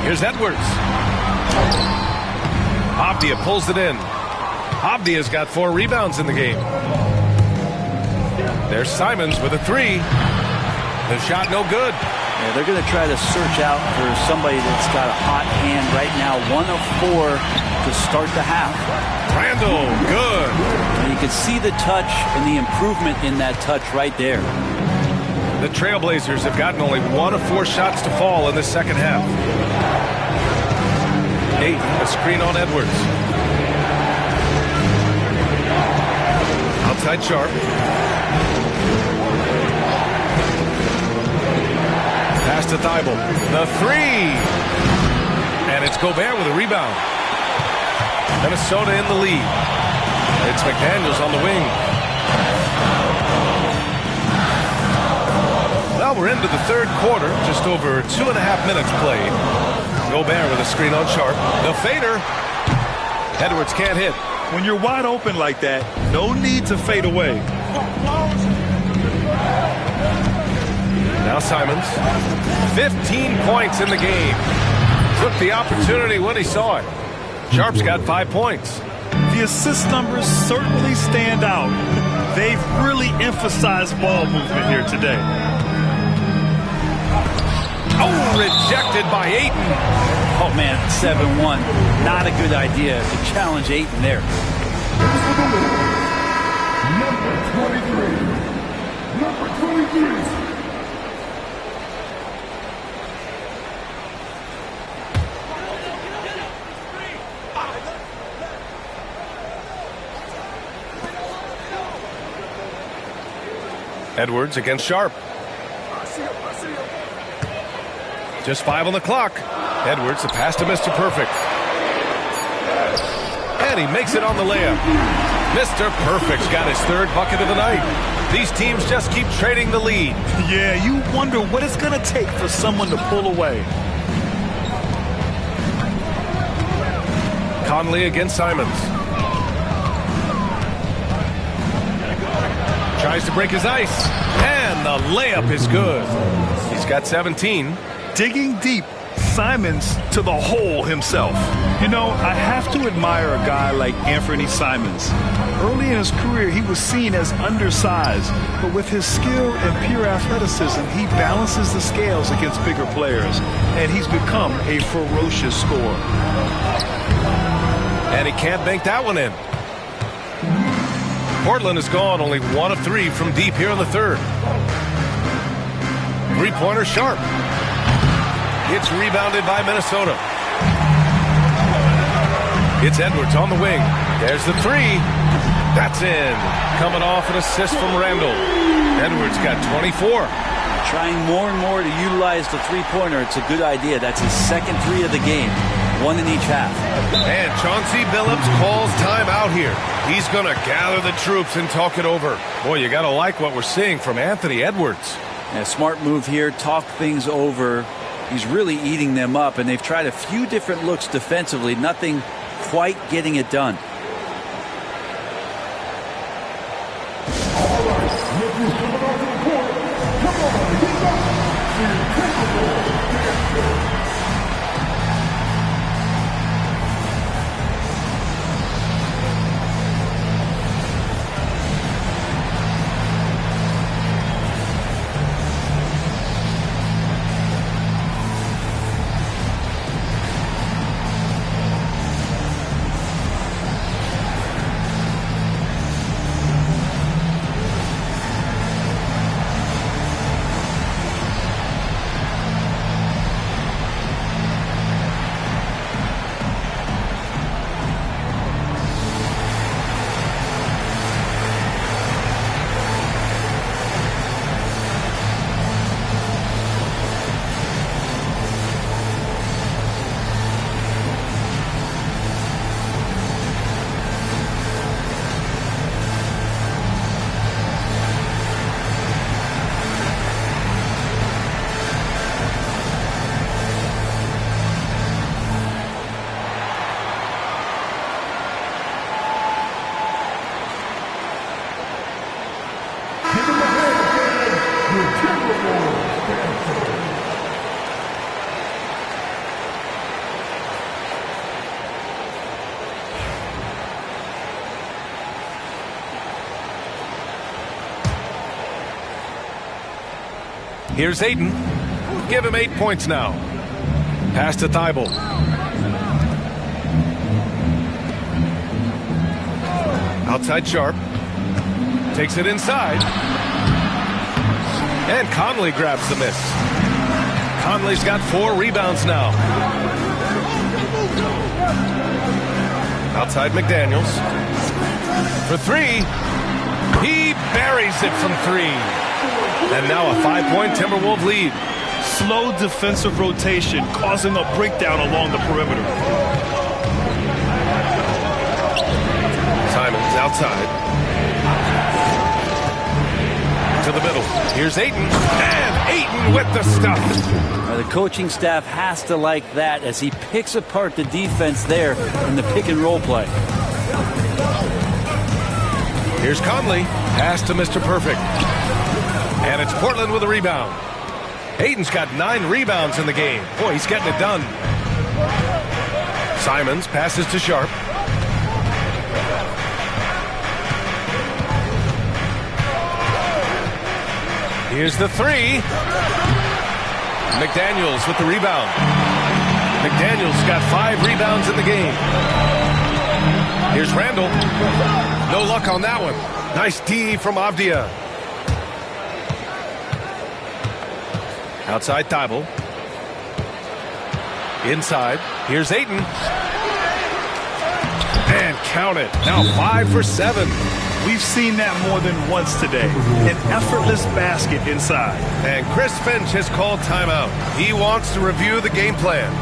Speaker 3: Here's Edwards. Avdia pulls it in. Avdia's got 4 rebounds in the game. There's Simons with a 3. The shot no good.
Speaker 5: Yeah, they're going to try to search out for somebody that's got a hot hand right now. 1 of 4 to start the half.
Speaker 3: Randle, good.
Speaker 5: And you can see the touch and the improvement in that touch right there.
Speaker 3: The Trailblazers have gotten only 1 of 4 shots to fall in this second half. 8, a screen on Edwards. Outside Sharp. Pass to Thybulle. The 3. And it's Gobert with a rebound. Minnesota in the lead. It's McDaniels on the wing. Well, we're into the third quarter. Just over 2.5 minutes played. Gobert with a screen on Sharp. The fader. Edwards can't hit.
Speaker 4: When you're wide open like that, no need to fade away.
Speaker 3: Now Simons. 15 points in the game. Took the opportunity when he saw it. Sharp's got 5 points.
Speaker 4: The assist numbers certainly stand out. They've really emphasized ball movement here today.
Speaker 3: Oh, rejected by Ayton.
Speaker 5: Oh, man, 7-1. Not a good idea to challenge Ayton there.
Speaker 2: Number 23. Number 23.
Speaker 3: Edwards against Sharp. Just 5 on the clock. Edwards, the pass to Mr. Perfect. And he makes it on the layup. Mr. Perfect's got his 3rd bucket of the night. These teams just keep trading the lead.
Speaker 4: Yeah, you wonder what it's going to take for someone to pull away.
Speaker 3: Conley against Simons. Tries to break his ice. And the layup is good. He's got 17.
Speaker 4: Digging deep, Simons to the hole himself. You know, I have to admire a guy like Anthony Simons. Early in his career, he was seen as undersized, but with his skill and pure athleticism, he balances the scales against bigger players, and he's become a ferocious scorer.
Speaker 3: And he can't bank that one in. Portland has gone only 1 of 3 from deep here in the 3rd. 3-pointer Sharp. It's rebounded by Minesota. It's Edwards on the wing. There's the 3. That's in. Coming off an assist from Randall. Edwards got 24.
Speaker 5: Trying more and more to utilize the 3-pointer. It's a good idea. That's his 2nd 3 of the game. 1 in each half.
Speaker 3: And Chauncey Billups calls timeout here. He's going to gather the troops and talk it over. Boy, you got to like what we're seeing from Anthony Edwards.
Speaker 5: A smart move here. Talk things over. He's really eating them up, and they've tried a few different looks defensively. Nothing quite getting it done.
Speaker 2: All right, look who's coming onto the court. Come on, he's up.
Speaker 3: Here's Ayton. Give him 8 points now. Pass to Thibault. Outside Sharp. Takes it inside. And Conley grabs the miss. Conley's got 4 rebounds now. Outside McDaniels. For 3. He buries it from 3. And now a 5-point Timberwolves lead.
Speaker 4: Slow defensive rotation causing a breakdown along the perimeter.
Speaker 3: Simons outside. To the middle. Here's Ayton. And Ayton with the stuff.
Speaker 5: The coaching staff has to like that as he picks apart the defense there in the pick and roll play.
Speaker 3: Here's Conley. Pass to Mr. Perfect. And it's Portland with a rebound. Hayden's got 9 rebounds in the game. Boy, he's getting it done. Simons passes to Sharp. Here's the 3. McDaniels with the rebound. McDaniels got 5 rebounds in the game. Here's Randall. No luck on that one. Nice D from Avdia. Outside Thibault. Inside. Here's Ayton. And count it. Now 5 for 7.
Speaker 4: We've seen that more than once today. An effortless basket inside.
Speaker 3: And Chris Finch has called timeout. He wants to review the game plan.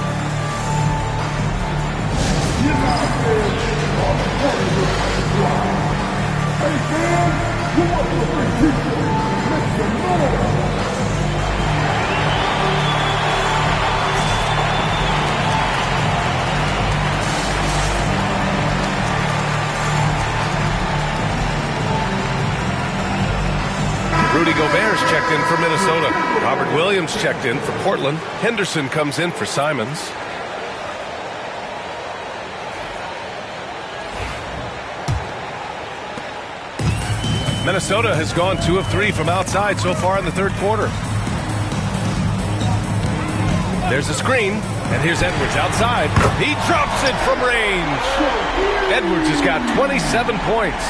Speaker 3: Rudy Gobert's checked in for Minnesota. Robert Williams checked in for Portland. Henderson comes in for Simons. Minnesota has gone 2 of 3 from outside so far in the third quarter. There's a screen, and here's Edwards outside. He drops it from range. Edwards has got 27 points.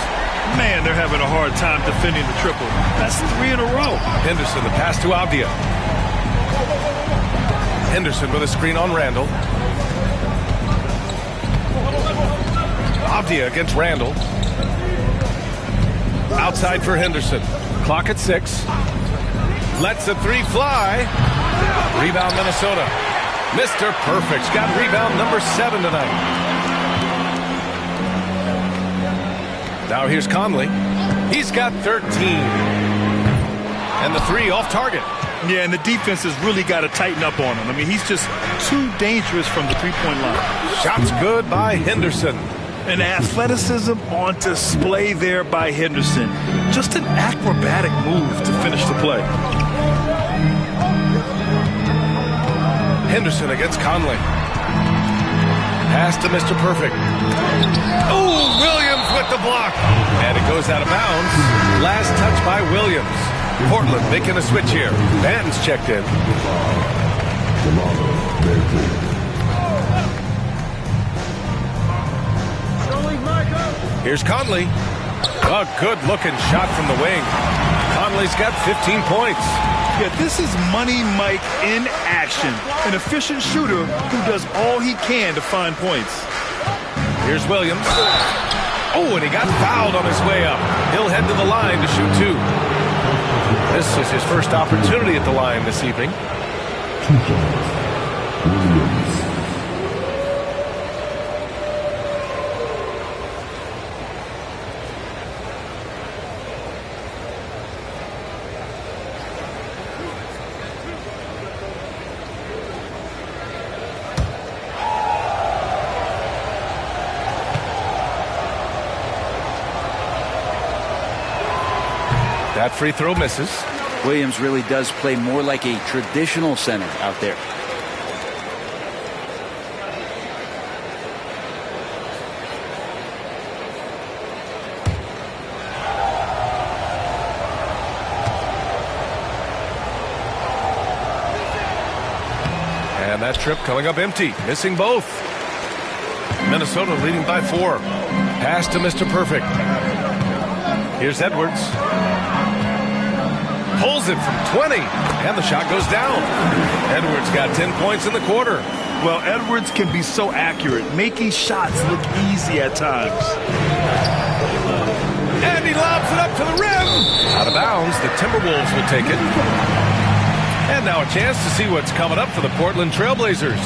Speaker 4: Man, they're having a hard time defending the triple. That's 3 in a row.
Speaker 3: Henderson, the pass to Avdia. Henderson with a screen on Randall. Avdia against Randall. Outside for Henderson. Clock at 6. Lets the 3 fly. Rebound Minnesota. Mr. Perfect's got rebound number 7 tonight. Now here's Conley. He's got 13. And the 3 off target.
Speaker 4: Yeah, and the defense has really got to tighten up on him. I mean, he's just too dangerous from the three-point line.
Speaker 3: Shots good by Henderson.
Speaker 4: And athleticism on display there by Henderson. Just an acrobatic move to finish the play.
Speaker 3: Henderson against Conley. Pass to Mr. Perfect. Oh, Williams with the block. And it goes out of bounds. Last touch by Williams. Portland making a switch here. Banton's checked in. Here's Conley. A good-looking shot from the wing. Conley's got 15 points.
Speaker 4: Yeah, this is Money Mike in action. An efficient shooter who does all he can to find points.
Speaker 3: Here's Williams. Oh, and he got fouled on his way up. He'll head to the line to shoot 2. This is his first opportunity at the line this evening. That free throw misses.
Speaker 5: Williams really does play more like a traditional center out there.
Speaker 3: And that trip coming up empty, missing both. Minnesota leading by 4. Pass to Mr. Perfect. Here's Edwards. Pulls it from 20, and the shot goes down. Edwards got 10 points in the quarter.
Speaker 4: Well, Edwards can be so accurate, making shots look easy at times.
Speaker 3: And he lobs it up to the rim. Out of bounds, the Timberwolves will take it. And now a chance to see what's coming up for the Portland Trailblazers.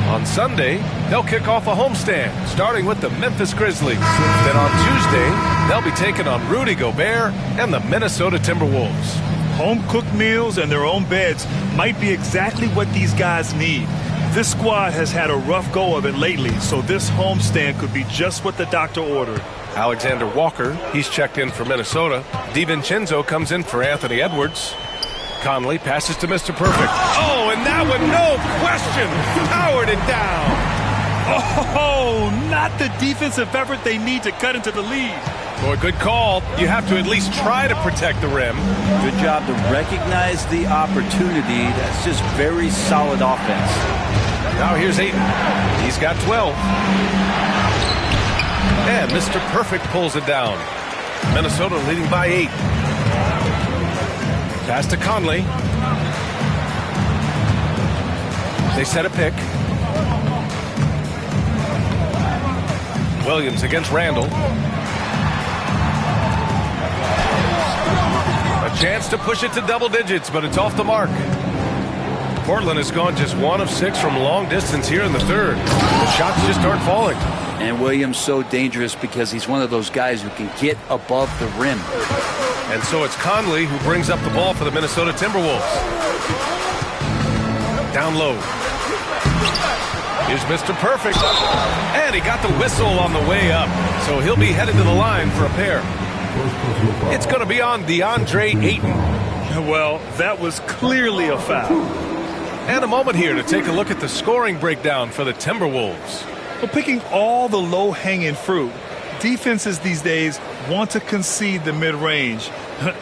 Speaker 3: On Sunday, they'll kick off a homestand, starting with the Memphis Grizzlies. Then on Tuesday, they'll be taking on Rudy Gobert and the Minnesota Timberwolves.
Speaker 4: Home-cooked meals and their own beds might be exactly what these guys need. This squad has had a rough go of it lately, so this homestand could be just what the doctor ordered.
Speaker 3: Alexander Walker, he's checked in for Minnesota. DiVincenzo comes in for Anthony Edwards. Conley passes to Mr. Perfect. Oh, and that one, no question, powered it down.
Speaker 4: Oh, not the defensive effort they need to cut into the lead.
Speaker 3: Boy, good call. You have to at least try to protect the rim.
Speaker 5: Good job to recognize the opportunity. That's just very solid offense.
Speaker 3: Now here's Ayton. He's got 12. And Mr. Perfect pulls it down. Minnesota leading by 8. Pass to Conley. They set a pick. Williams against Randall. A chance to push it to double digits, but it's off the mark. Portland has gone just 1 of 6 from long distance here in the third. The shots just aren't falling.
Speaker 5: And Williams so dangerous because he's one of those guys who can get above the rim.
Speaker 3: And so it's Conley who brings up the ball for the Minnesota Timberwolves. Down low. Here's Mr. Perfect. And he got the whistle on the way up. So he'll be headed to the line for a pair. It's going to be on DeAndre Ayton.
Speaker 4: Well, that was clearly a foul.
Speaker 3: And a moment here to take a look at the scoring breakdown for the Timberwolves.
Speaker 4: Well, picking all the low-hanging fruit, defenses these days want to concede the mid-range,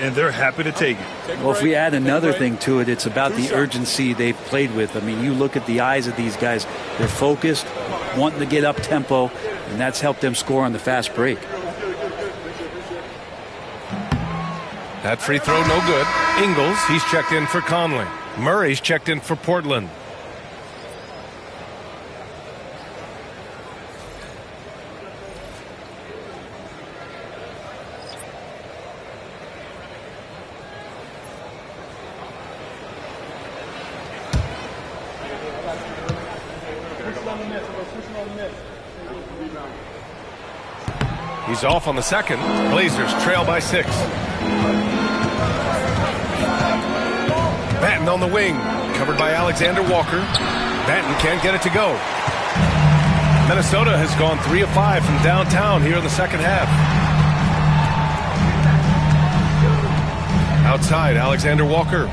Speaker 4: and they're happy to take it.
Speaker 5: Well, if we add another thing to it, it's about the urgency they've played with. I mean, you look at the eyes of these guys. They're focused, wanting to get up tempo, and that's helped them score on the fast break.
Speaker 3: That free throw no good. Ingles, he's checked in for Conley. Murray's checked in for Portland. He's off on the second. Blazers trail by 6. Batten on the wing, covered by Alexander Walker. Batten can't get it to go. Minnesota has gone 3 of 5 from downtown here in the second half. Outside, Alexander Walker.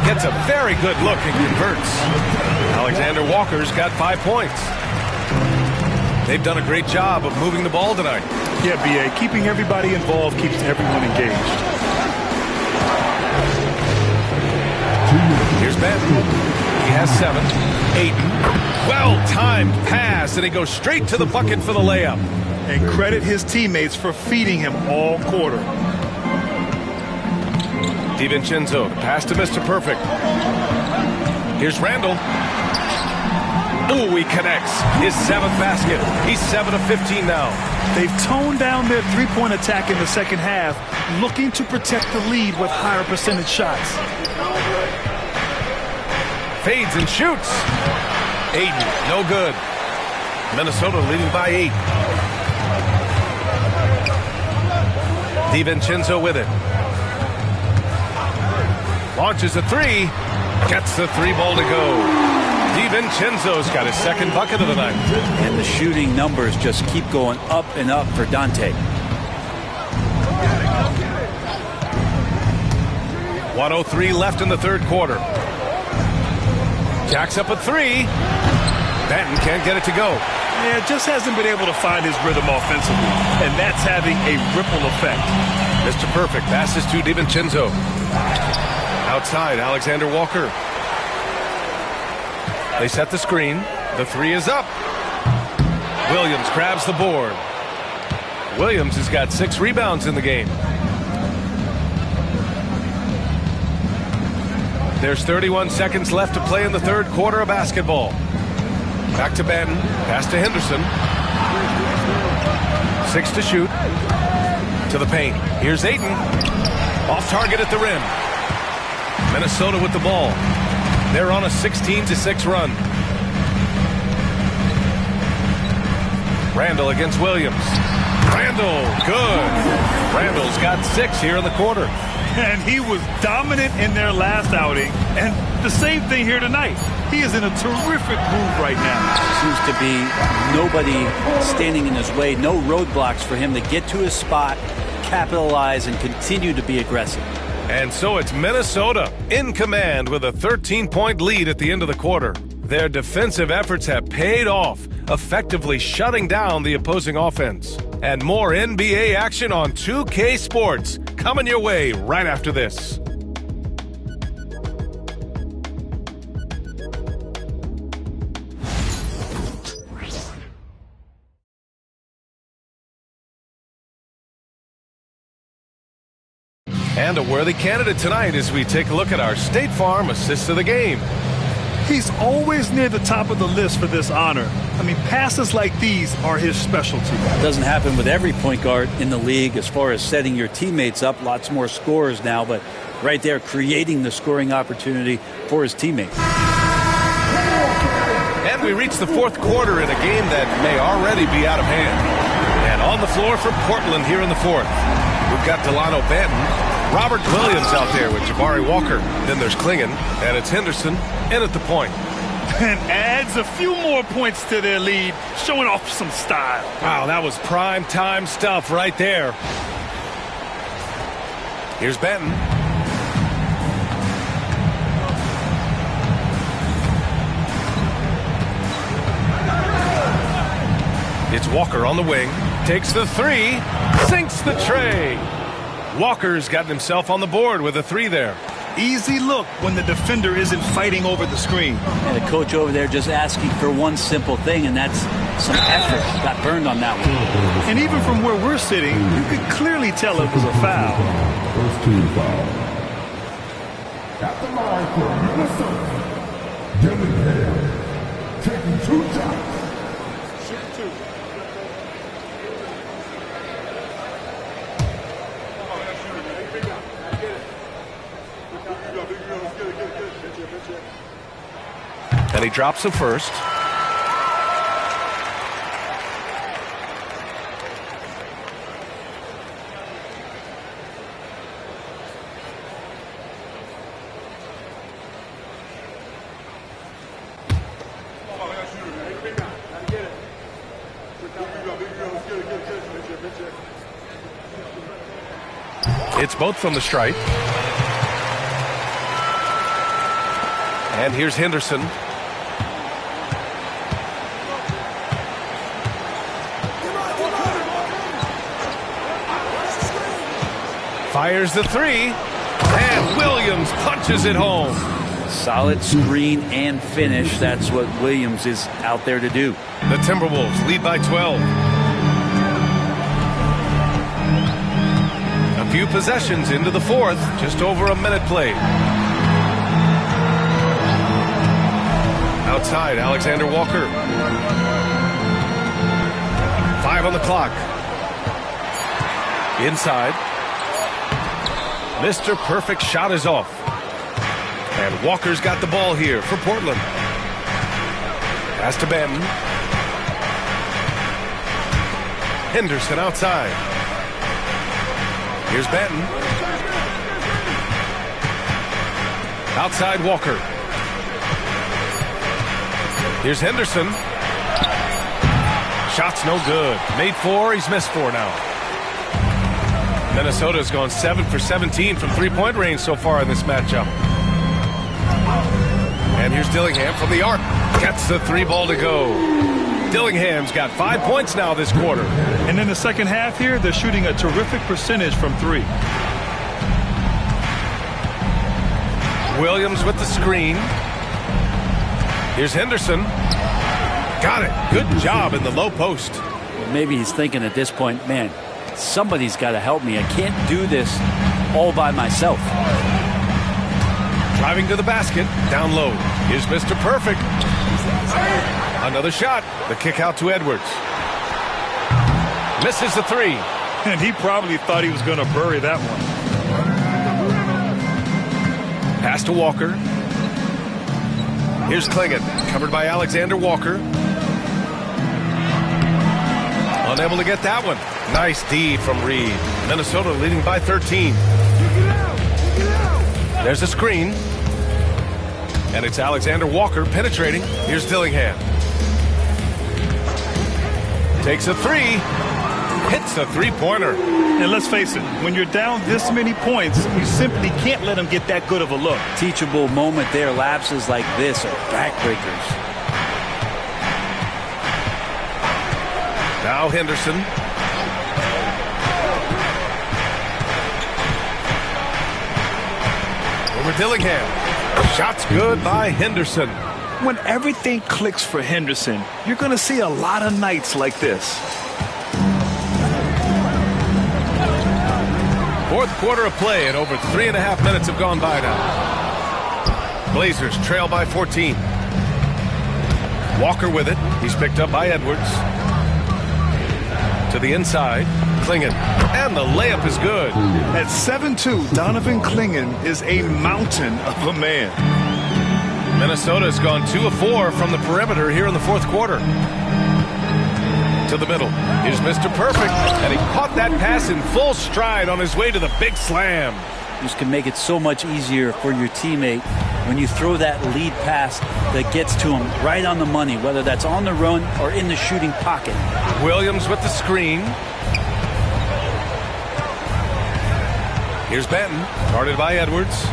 Speaker 3: Gets a very good look and converts. Alexander Walker's got 5 points. They've done a great job of moving the ball tonight.
Speaker 4: Yeah, B.A., keeping everybody involved keeps everyone engaged.
Speaker 3: Here's Batten. He has 7. Ayton. Well-timed pass, and he goes straight to the bucket for the layup.
Speaker 4: And credit his teammates for feeding him all quarter.
Speaker 3: DiVincenzo, the pass to Mr. Perfect. Here's Randall. Ooh, he connects. His 7th basket. He's 7 of 15 now.
Speaker 4: They've toned down their three-point attack in the second half, looking to protect the lead with higher percentage shots.
Speaker 3: Fades and shoots. Ayton, no good. Minnesota leading by 8. DiVincenzo with it. Launches a 3. Gets the 3-ball to go. DiVincenzo's got his 2nd bucket of the night.
Speaker 5: And the shooting numbers just keep going up and up for Dante.
Speaker 3: 1:03 left in the third quarter. Jacks up a 3. Batten can't get it to go.
Speaker 4: Yeah, just hasn't been able to find his rhythm offensively, and that's having a ripple effect.
Speaker 3: Mr. Perfect passes to DiVincenzo. Outside, Alexander Walker. They set the screen. The 3 is up. Williams grabs the board. Williams has got 6 rebounds in the game. There's 31 seconds left to play in the third quarter of basketball. Back to Batten. Pass to Henderson. 6 to shoot. To the paint. Here's Ayton. Off target at the rim. Minnesota with the ball. They're on a 16-6 run. Randall against Williams. Randall, good. Randall's got 6 here in the quarter.
Speaker 4: And he was dominant in their last outing. And the same thing here tonight. He is in a terrific groove right now.
Speaker 5: Seems to be nobody standing in his way. No roadblocks for him to get to his spot, capitalize, and continue to be aggressive.
Speaker 3: And so it's Minesota in command with a 13-point lead at the end of the quarter. Their defensive efforts have paid off, effectively shutting down the opposing offense. And more NBA action on 2K Sports coming your way right after this. And a worthy candidate tonight as we take a look at our State Farm Assist of the Game.
Speaker 4: He's always near the top of the list for this honor. I mean, passes like these are his specialty.
Speaker 5: It doesn't happen with every point guard in the league as far as setting your teammates up. Lots more scorers now, but right there creating the scoring opportunity for his teammates.
Speaker 3: And we reach the fourth quarter in a game that may already be out of hand. And on the floor for Portland here in the fourth. We've got Delano Banton. Robert Williams out there with Jabari Walker. Then there's Klingon, and it's Henderson in at the point.
Speaker 4: And adds a few more points to their lead, showing off some style.
Speaker 3: Wow, that was prime time stuff right there. Here's Benton. It's Walker on the wing. Takes the 3. Sinks the tray. Walker's gotten himself on the board with a 3 there.
Speaker 4: Easy look when the defender isn't fighting over the screen.
Speaker 5: And the coach over there just asking for one simple thing, and that's some effort. Got burned on that one.
Speaker 4: And even from where we're sitting, you could clearly tell it was a foul.
Speaker 2: First team foul. At the line for Minnesota, Dillingham taking 2 shots.
Speaker 3: And he drops the first. It's both from the stripe. And here's Henderson. Fires the 3, and Williams punches it home.
Speaker 5: Solid screen and finish. That's what Williams is out there to do.
Speaker 3: The Timberwolves lead by 12. A few possessions into the fourth, just over a minute played. Outside, Alexander Walker. 5 on the clock. Inside. Mr. Perfect shot is off. And Walker's got the ball here for Portland. Pass to Benton. Henderson outside. Here's Benton. Outside Walker. Here's Henderson. Shot's no good. Made 4, he's missed 4 now. Minnesota's gone 7 for 17 from three-point range so far in this matchup. And here's Dillingham from the arc. Gets the 3 ball to go. Dillingham's got 5 points now this quarter.
Speaker 4: And in the second half here, they're shooting a terrific percentage from 3.
Speaker 3: Williams with the screen. Here's Henderson. Got it. Good job in the low post.
Speaker 5: Well, maybe he's thinking at this point, man, somebody's got to help me. I can't do this all by myself.
Speaker 3: Driving to the basket, down low. Here's Mr. Perfect. Another shot. The kick out to Edwards. Misses the 3.
Speaker 4: And he probably thought he was going to bury that one.
Speaker 3: Pass to Walker. Here's Klingon, covered by Alexander Walker. Unable to get that one. Nice D from Reed. Minnesota leading by 13. There's a screen. And it's Alexander Walker penetrating. Here's Dillingham. Takes a three. Hits a three-pointer.
Speaker 4: And let's face it, when you're down this many points, you simply can't let them get that good of a look.
Speaker 5: Teachable moment there. Lapses like this are backbreakers.
Speaker 3: Now Henderson. Over Dillingham. Shot's good by Henderson.
Speaker 4: When everything clicks for Henderson, you're going to see a lot of nights like this.
Speaker 3: Fourth quarter of play, and over 3.5 minutes have gone by now. Blazers trail by 14. Walker with it. He's picked up by Edwards. To the inside. Clingan. And the layup is good.
Speaker 4: At 7'2", Donovan Clingan is a mountain of a man.
Speaker 3: Minnesota has gone 2 of 4 from the perimeter here in the fourth quarter. To the middle. Here's Mr. Perfect. And he caught that pass in full stride on his way to the big slam.
Speaker 5: This can make it so much easier for your teammate when you throw that lead pass that gets to him right on the money, whether that's on the run or in the shooting pocket.
Speaker 3: Williams with the screen. Here's Benton, guarded by Edwards.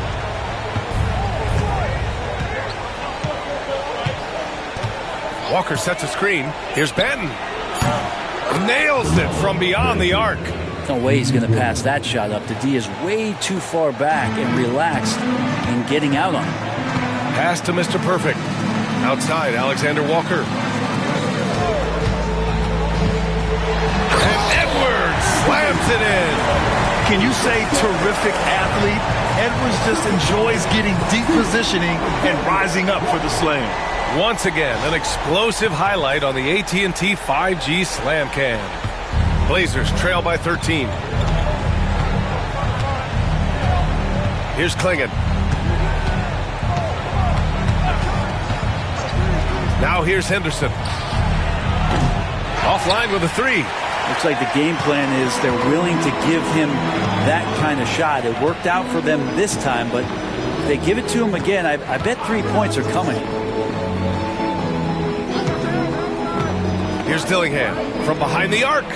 Speaker 3: Walker sets a screen. Here's Benton. Nails it from beyond the arc.
Speaker 5: No way he's going to pass that shot up. The D is way too far back and relaxed in getting out on him.
Speaker 3: Pass to Mr. Perfect. Outside, Alexander Walker. And Edwards slams it in.
Speaker 4: Can you say terrific athlete? Edwards just enjoys getting deep positioning and rising up for the slam.
Speaker 3: Once again, an explosive highlight on the AT&T 5G Slam Cam. Blazers trail by 13. Here's Clingan. Now here's Henderson. Offline with a three.
Speaker 5: Looks like the game plan is they're willing to give him that kind of shot. It worked out for them this time, but if they give it to him again, I bet 3 points are coming.
Speaker 3: Here's Dillingham from behind the arc.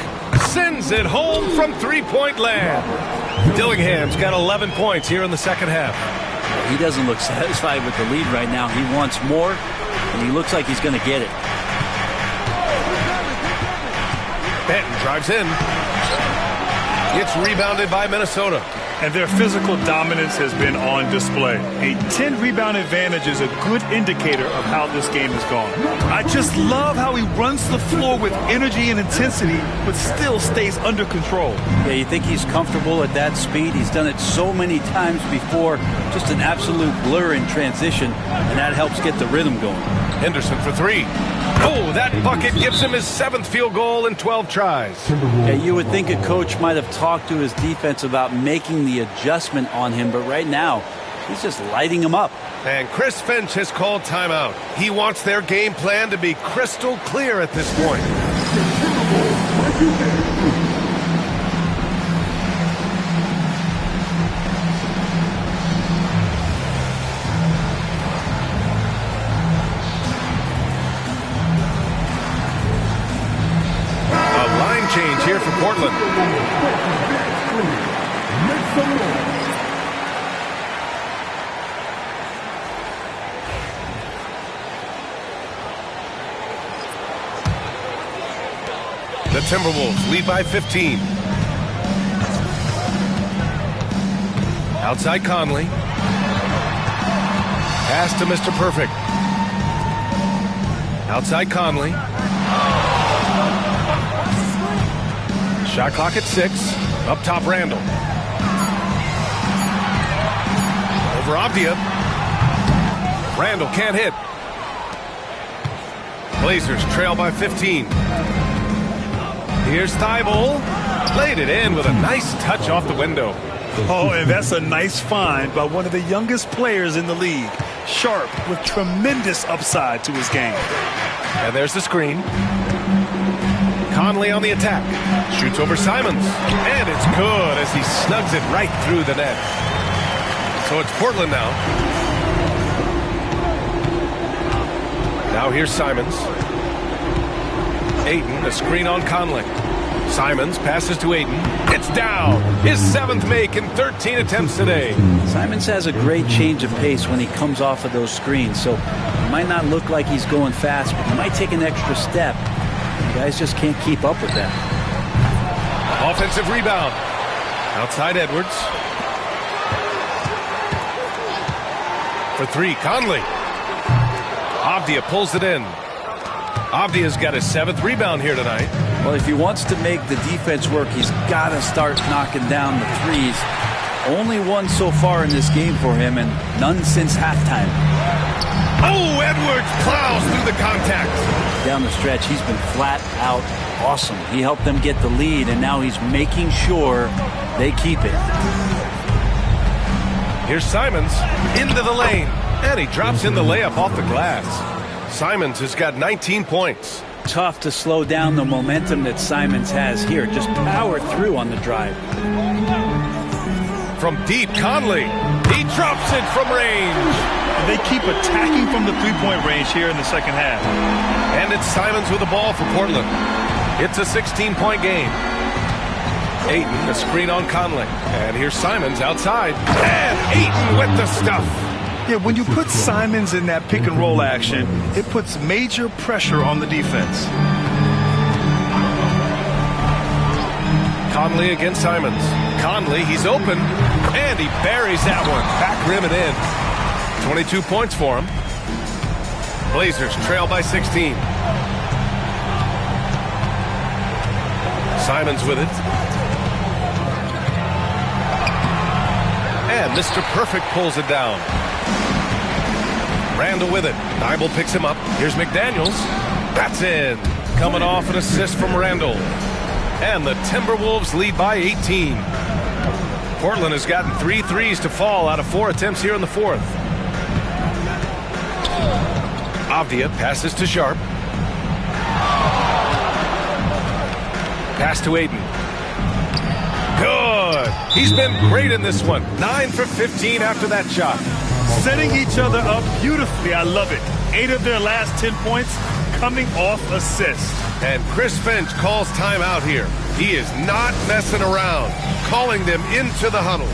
Speaker 3: Sends it home from three-point land. Dillingham's got 11 points here in the second half.
Speaker 5: He doesn't look satisfied with the lead right now. He wants more, and he looks like he's going to get it.
Speaker 3: Benton drives in. It's rebounded by Minnesota.
Speaker 4: And their physical dominance has been on display. A 10-rebound advantage is a good indicator of how this game has gone. I just love how he runs the floor with energy and intensity, but still stays under control.
Speaker 5: Yeah, you think he's comfortable at that speed? He's done it so many times before. Just an absolute blur in transition, and that helps get the rhythm going.
Speaker 3: Henderson for three. Oh, that bucket gives him his 7th field goal in 12 tries.
Speaker 5: Yeah, you would think a coach might have talked to his defense about making the adjustment on him, but right now, he's just lighting him up.
Speaker 3: And Chris Finch has called timeout. He wants their game plan to be crystal clear at this point. Change here for Portland. The Timberwolves lead by 15. Outside Conley. Pass to Mr. Perfect. Outside Conley. Shot clock at 6. Up top, Randall. Over Abdia. Randall can't hit. Blazers trail by 15. Here's Thibault. Laid it in with a nice touch off the window.
Speaker 4: Oh, and that's a nice find by one of the youngest players in the league. Sharp with tremendous upside to his game.
Speaker 3: And there's the screen. Conley on the attack. Shoots over Simons. And it's good as he snugs it right through the net. So it's Portland now. Now here's Simons. Ayton, a screen on Conley. Simons passes to Ayton. It's down. His 7th make in 13 attempts today.
Speaker 5: Simons has a great change of pace when he comes off of those screens, so it might not look like he's going fast, but he might take an extra step. The guys just can't keep up with that.
Speaker 3: Offensive rebound. Outside Edwards. For 3, Conley. Avdia pulls it in. Avdia's got his 7th rebound here tonight.
Speaker 5: Well, if he wants to make the defense work, he's got to start knocking down the threes. Only one so far in this game for him, and none since halftime.
Speaker 3: Oh, Edwards plows through the contact.
Speaker 5: Down the stretch, he's been flat out awesome. He helped them get the lead, and now he's making sure they keep it.
Speaker 3: Here's Simons into the lane, and he drops in the layup off the glass. Simons has got 19 points.
Speaker 5: Tough to slow down the momentum that Simons has here. Just power through on the drive.
Speaker 3: From deep, Conley. He drops it from range.
Speaker 4: They keep attacking from the three-point range here in the second half.
Speaker 3: And it's Simons with the ball for Portland. It's a 16-point game. Ayton, a screen on Conley. And here's Simons outside. And Ayton with the stuff.
Speaker 4: Yeah, when you put Simons in that pick-and-roll action, it puts major pressure on the defense.
Speaker 3: Conley against Simons. Conley, he's open, and he buries that one. Back rim and in. 22 points for him. Blazers trail by 16. Simons with it. And Mr. Perfect pulls it down. Randall with it. Nibel picks him up. Here's McDaniels. That's in. Coming off an assist from Randall. And the Timberwolves lead by 18. Portland has gotten 3 threes to fall out of 4 attempts here in the 4th. Avdia passes to Sharp. Pass to Ayton. Good. He's been great in this one. 9 for 15 after that shot.
Speaker 4: Setting each other up beautifully. I love it. 8 of their last 10 points coming off assists.
Speaker 3: And Chris Finch calls timeout here. He is not messing around, calling them into the huddle.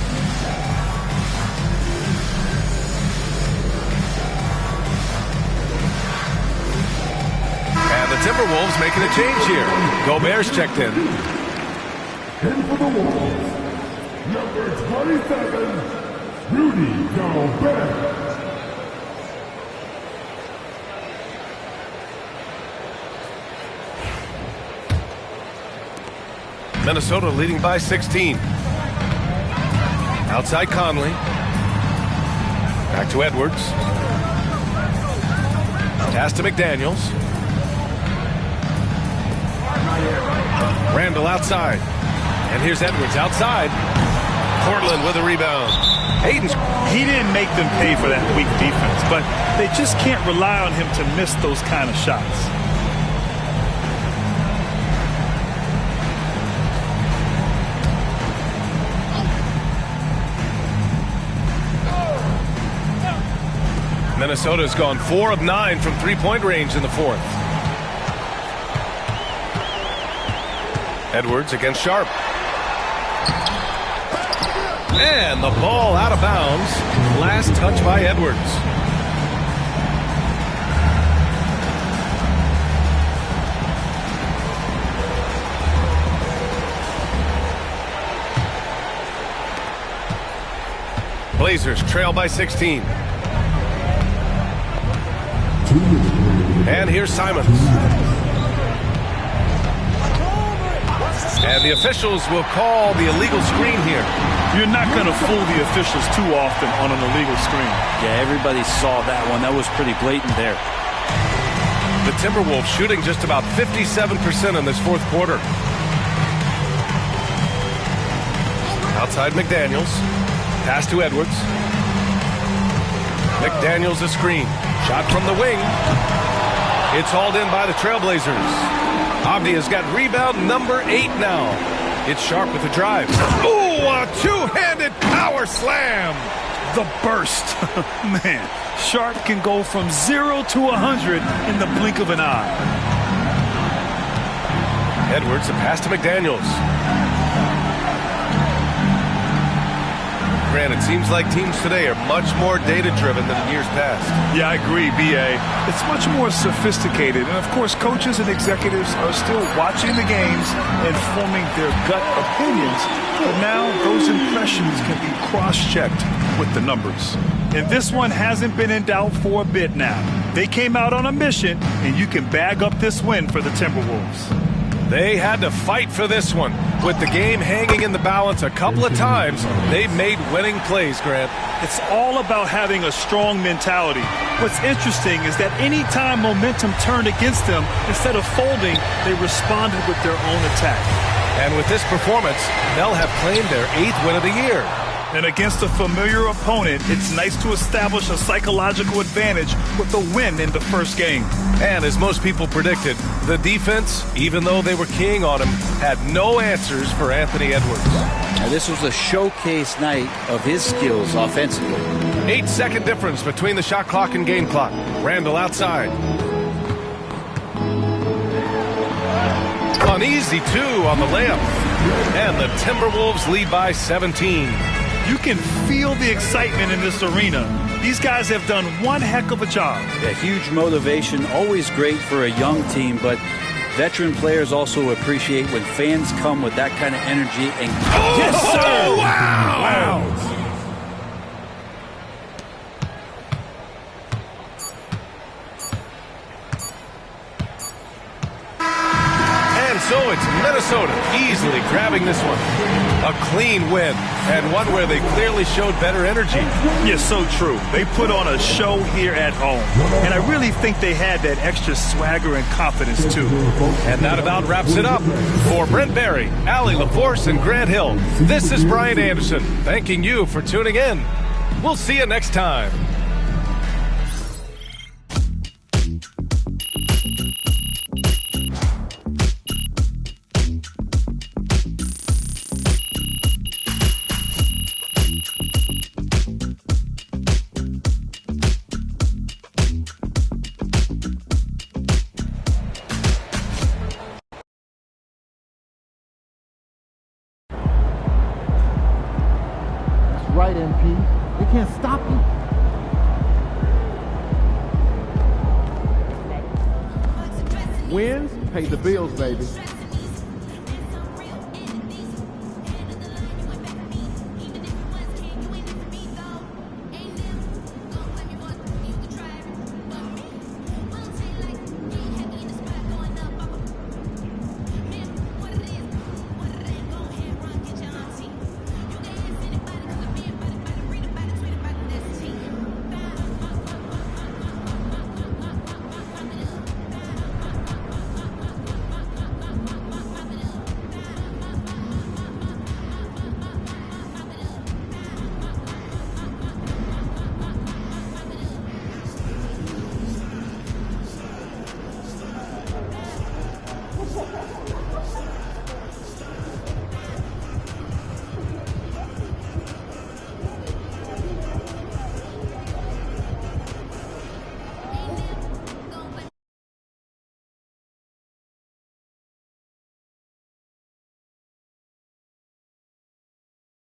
Speaker 3: And the Timberwolves making a change here. Gobert's checked in.
Speaker 2: And for the Wolves, number 27, Rudy Gobert.
Speaker 3: Minesota leading by 16. Outside Conley. Back to Edwards. Pass to McDaniels. Randall outside. And here's Edwards outside. Portland with a rebound.
Speaker 4: He didn't make them pay for that weak defense, but they just can't rely on him to miss those kind of shots.
Speaker 3: Minnesota's gone 4 of 9 from three-point range in the 4th. Edwards against Sharp. And the ball out of bounds. Last touch by Edwards. Blazers trail by 16. And here's Simons. And the officials will call the illegal screen here.
Speaker 4: You're not going to fool the officials too often on an illegal screen.
Speaker 5: Yeah, everybody saw that one. That was pretty blatant there.
Speaker 3: The Timberwolves shooting just about 57% in this 4th quarter. Outside McDaniels. Pass to Edwards. McDaniels a screen. Shot from the wing. It's hauled in by the Trailblazers. Avdi has got rebound number 8 now. It's Sharp with the drive. Ooh, a two-handed power slam.
Speaker 4: The burst. Man, Sharp can go from 0 to 100 in the blink of an eye.
Speaker 3: Edwards, a pass to McDaniels. Grant, it seems like teams today are much more data-driven than in years past.
Speaker 4: Yeah, I agree, B.A. It's much more sophisticated. And, of course, coaches and executives are still watching the games and forming their gut opinions. But now those impressions can be cross-checked with the numbers. And this one hasn't been in doubt for a bit now. They came out on a mission, and you can bag up this win for the Timberwolves.
Speaker 3: They had to fight for this one. With the game hanging in the balance a couple of times, they've made winning plays, Grant.
Speaker 4: It's all about having a strong mentality. What's interesting is that any time momentum turned against them, instead of folding, they responded with their own attack.
Speaker 3: And with this performance, they'll have claimed their 8th win of the year.
Speaker 4: And against a familiar opponent, it's nice to establish a psychological advantage with a win in the first game.
Speaker 3: And as most people predicted, the defense, even though they were keying on him, had no answers for Anthony Edwards.
Speaker 5: Now, this was a showcase night of his skills offensively.
Speaker 3: 8-second difference between the shot clock and game clock. Randall outside. An easy 2 on the layup. And the Timberwolves lead by 17.
Speaker 4: You can feel the excitement in this arena. These guys have done one heck of a job.
Speaker 5: Yeah, huge motivation, always great for a young team, but veteran players also appreciate when fans come with that kind of energy. And
Speaker 4: yes, sir!
Speaker 3: Wow! So it's Minesota easily grabbing this one. A clean win, and one where they clearly showed better energy.
Speaker 4: Yes, so true. They put on a show here at home, and I really think they had that extra swagger and confidence, too.
Speaker 3: And that about wraps it up. For Brent Barry, Allie LaForce, and Grant Hill, this is Brian Anderson, thanking you for tuning in. We'll see you next time.
Speaker 1: Right, MP. They can't stop you. Wins pay the bills, baby.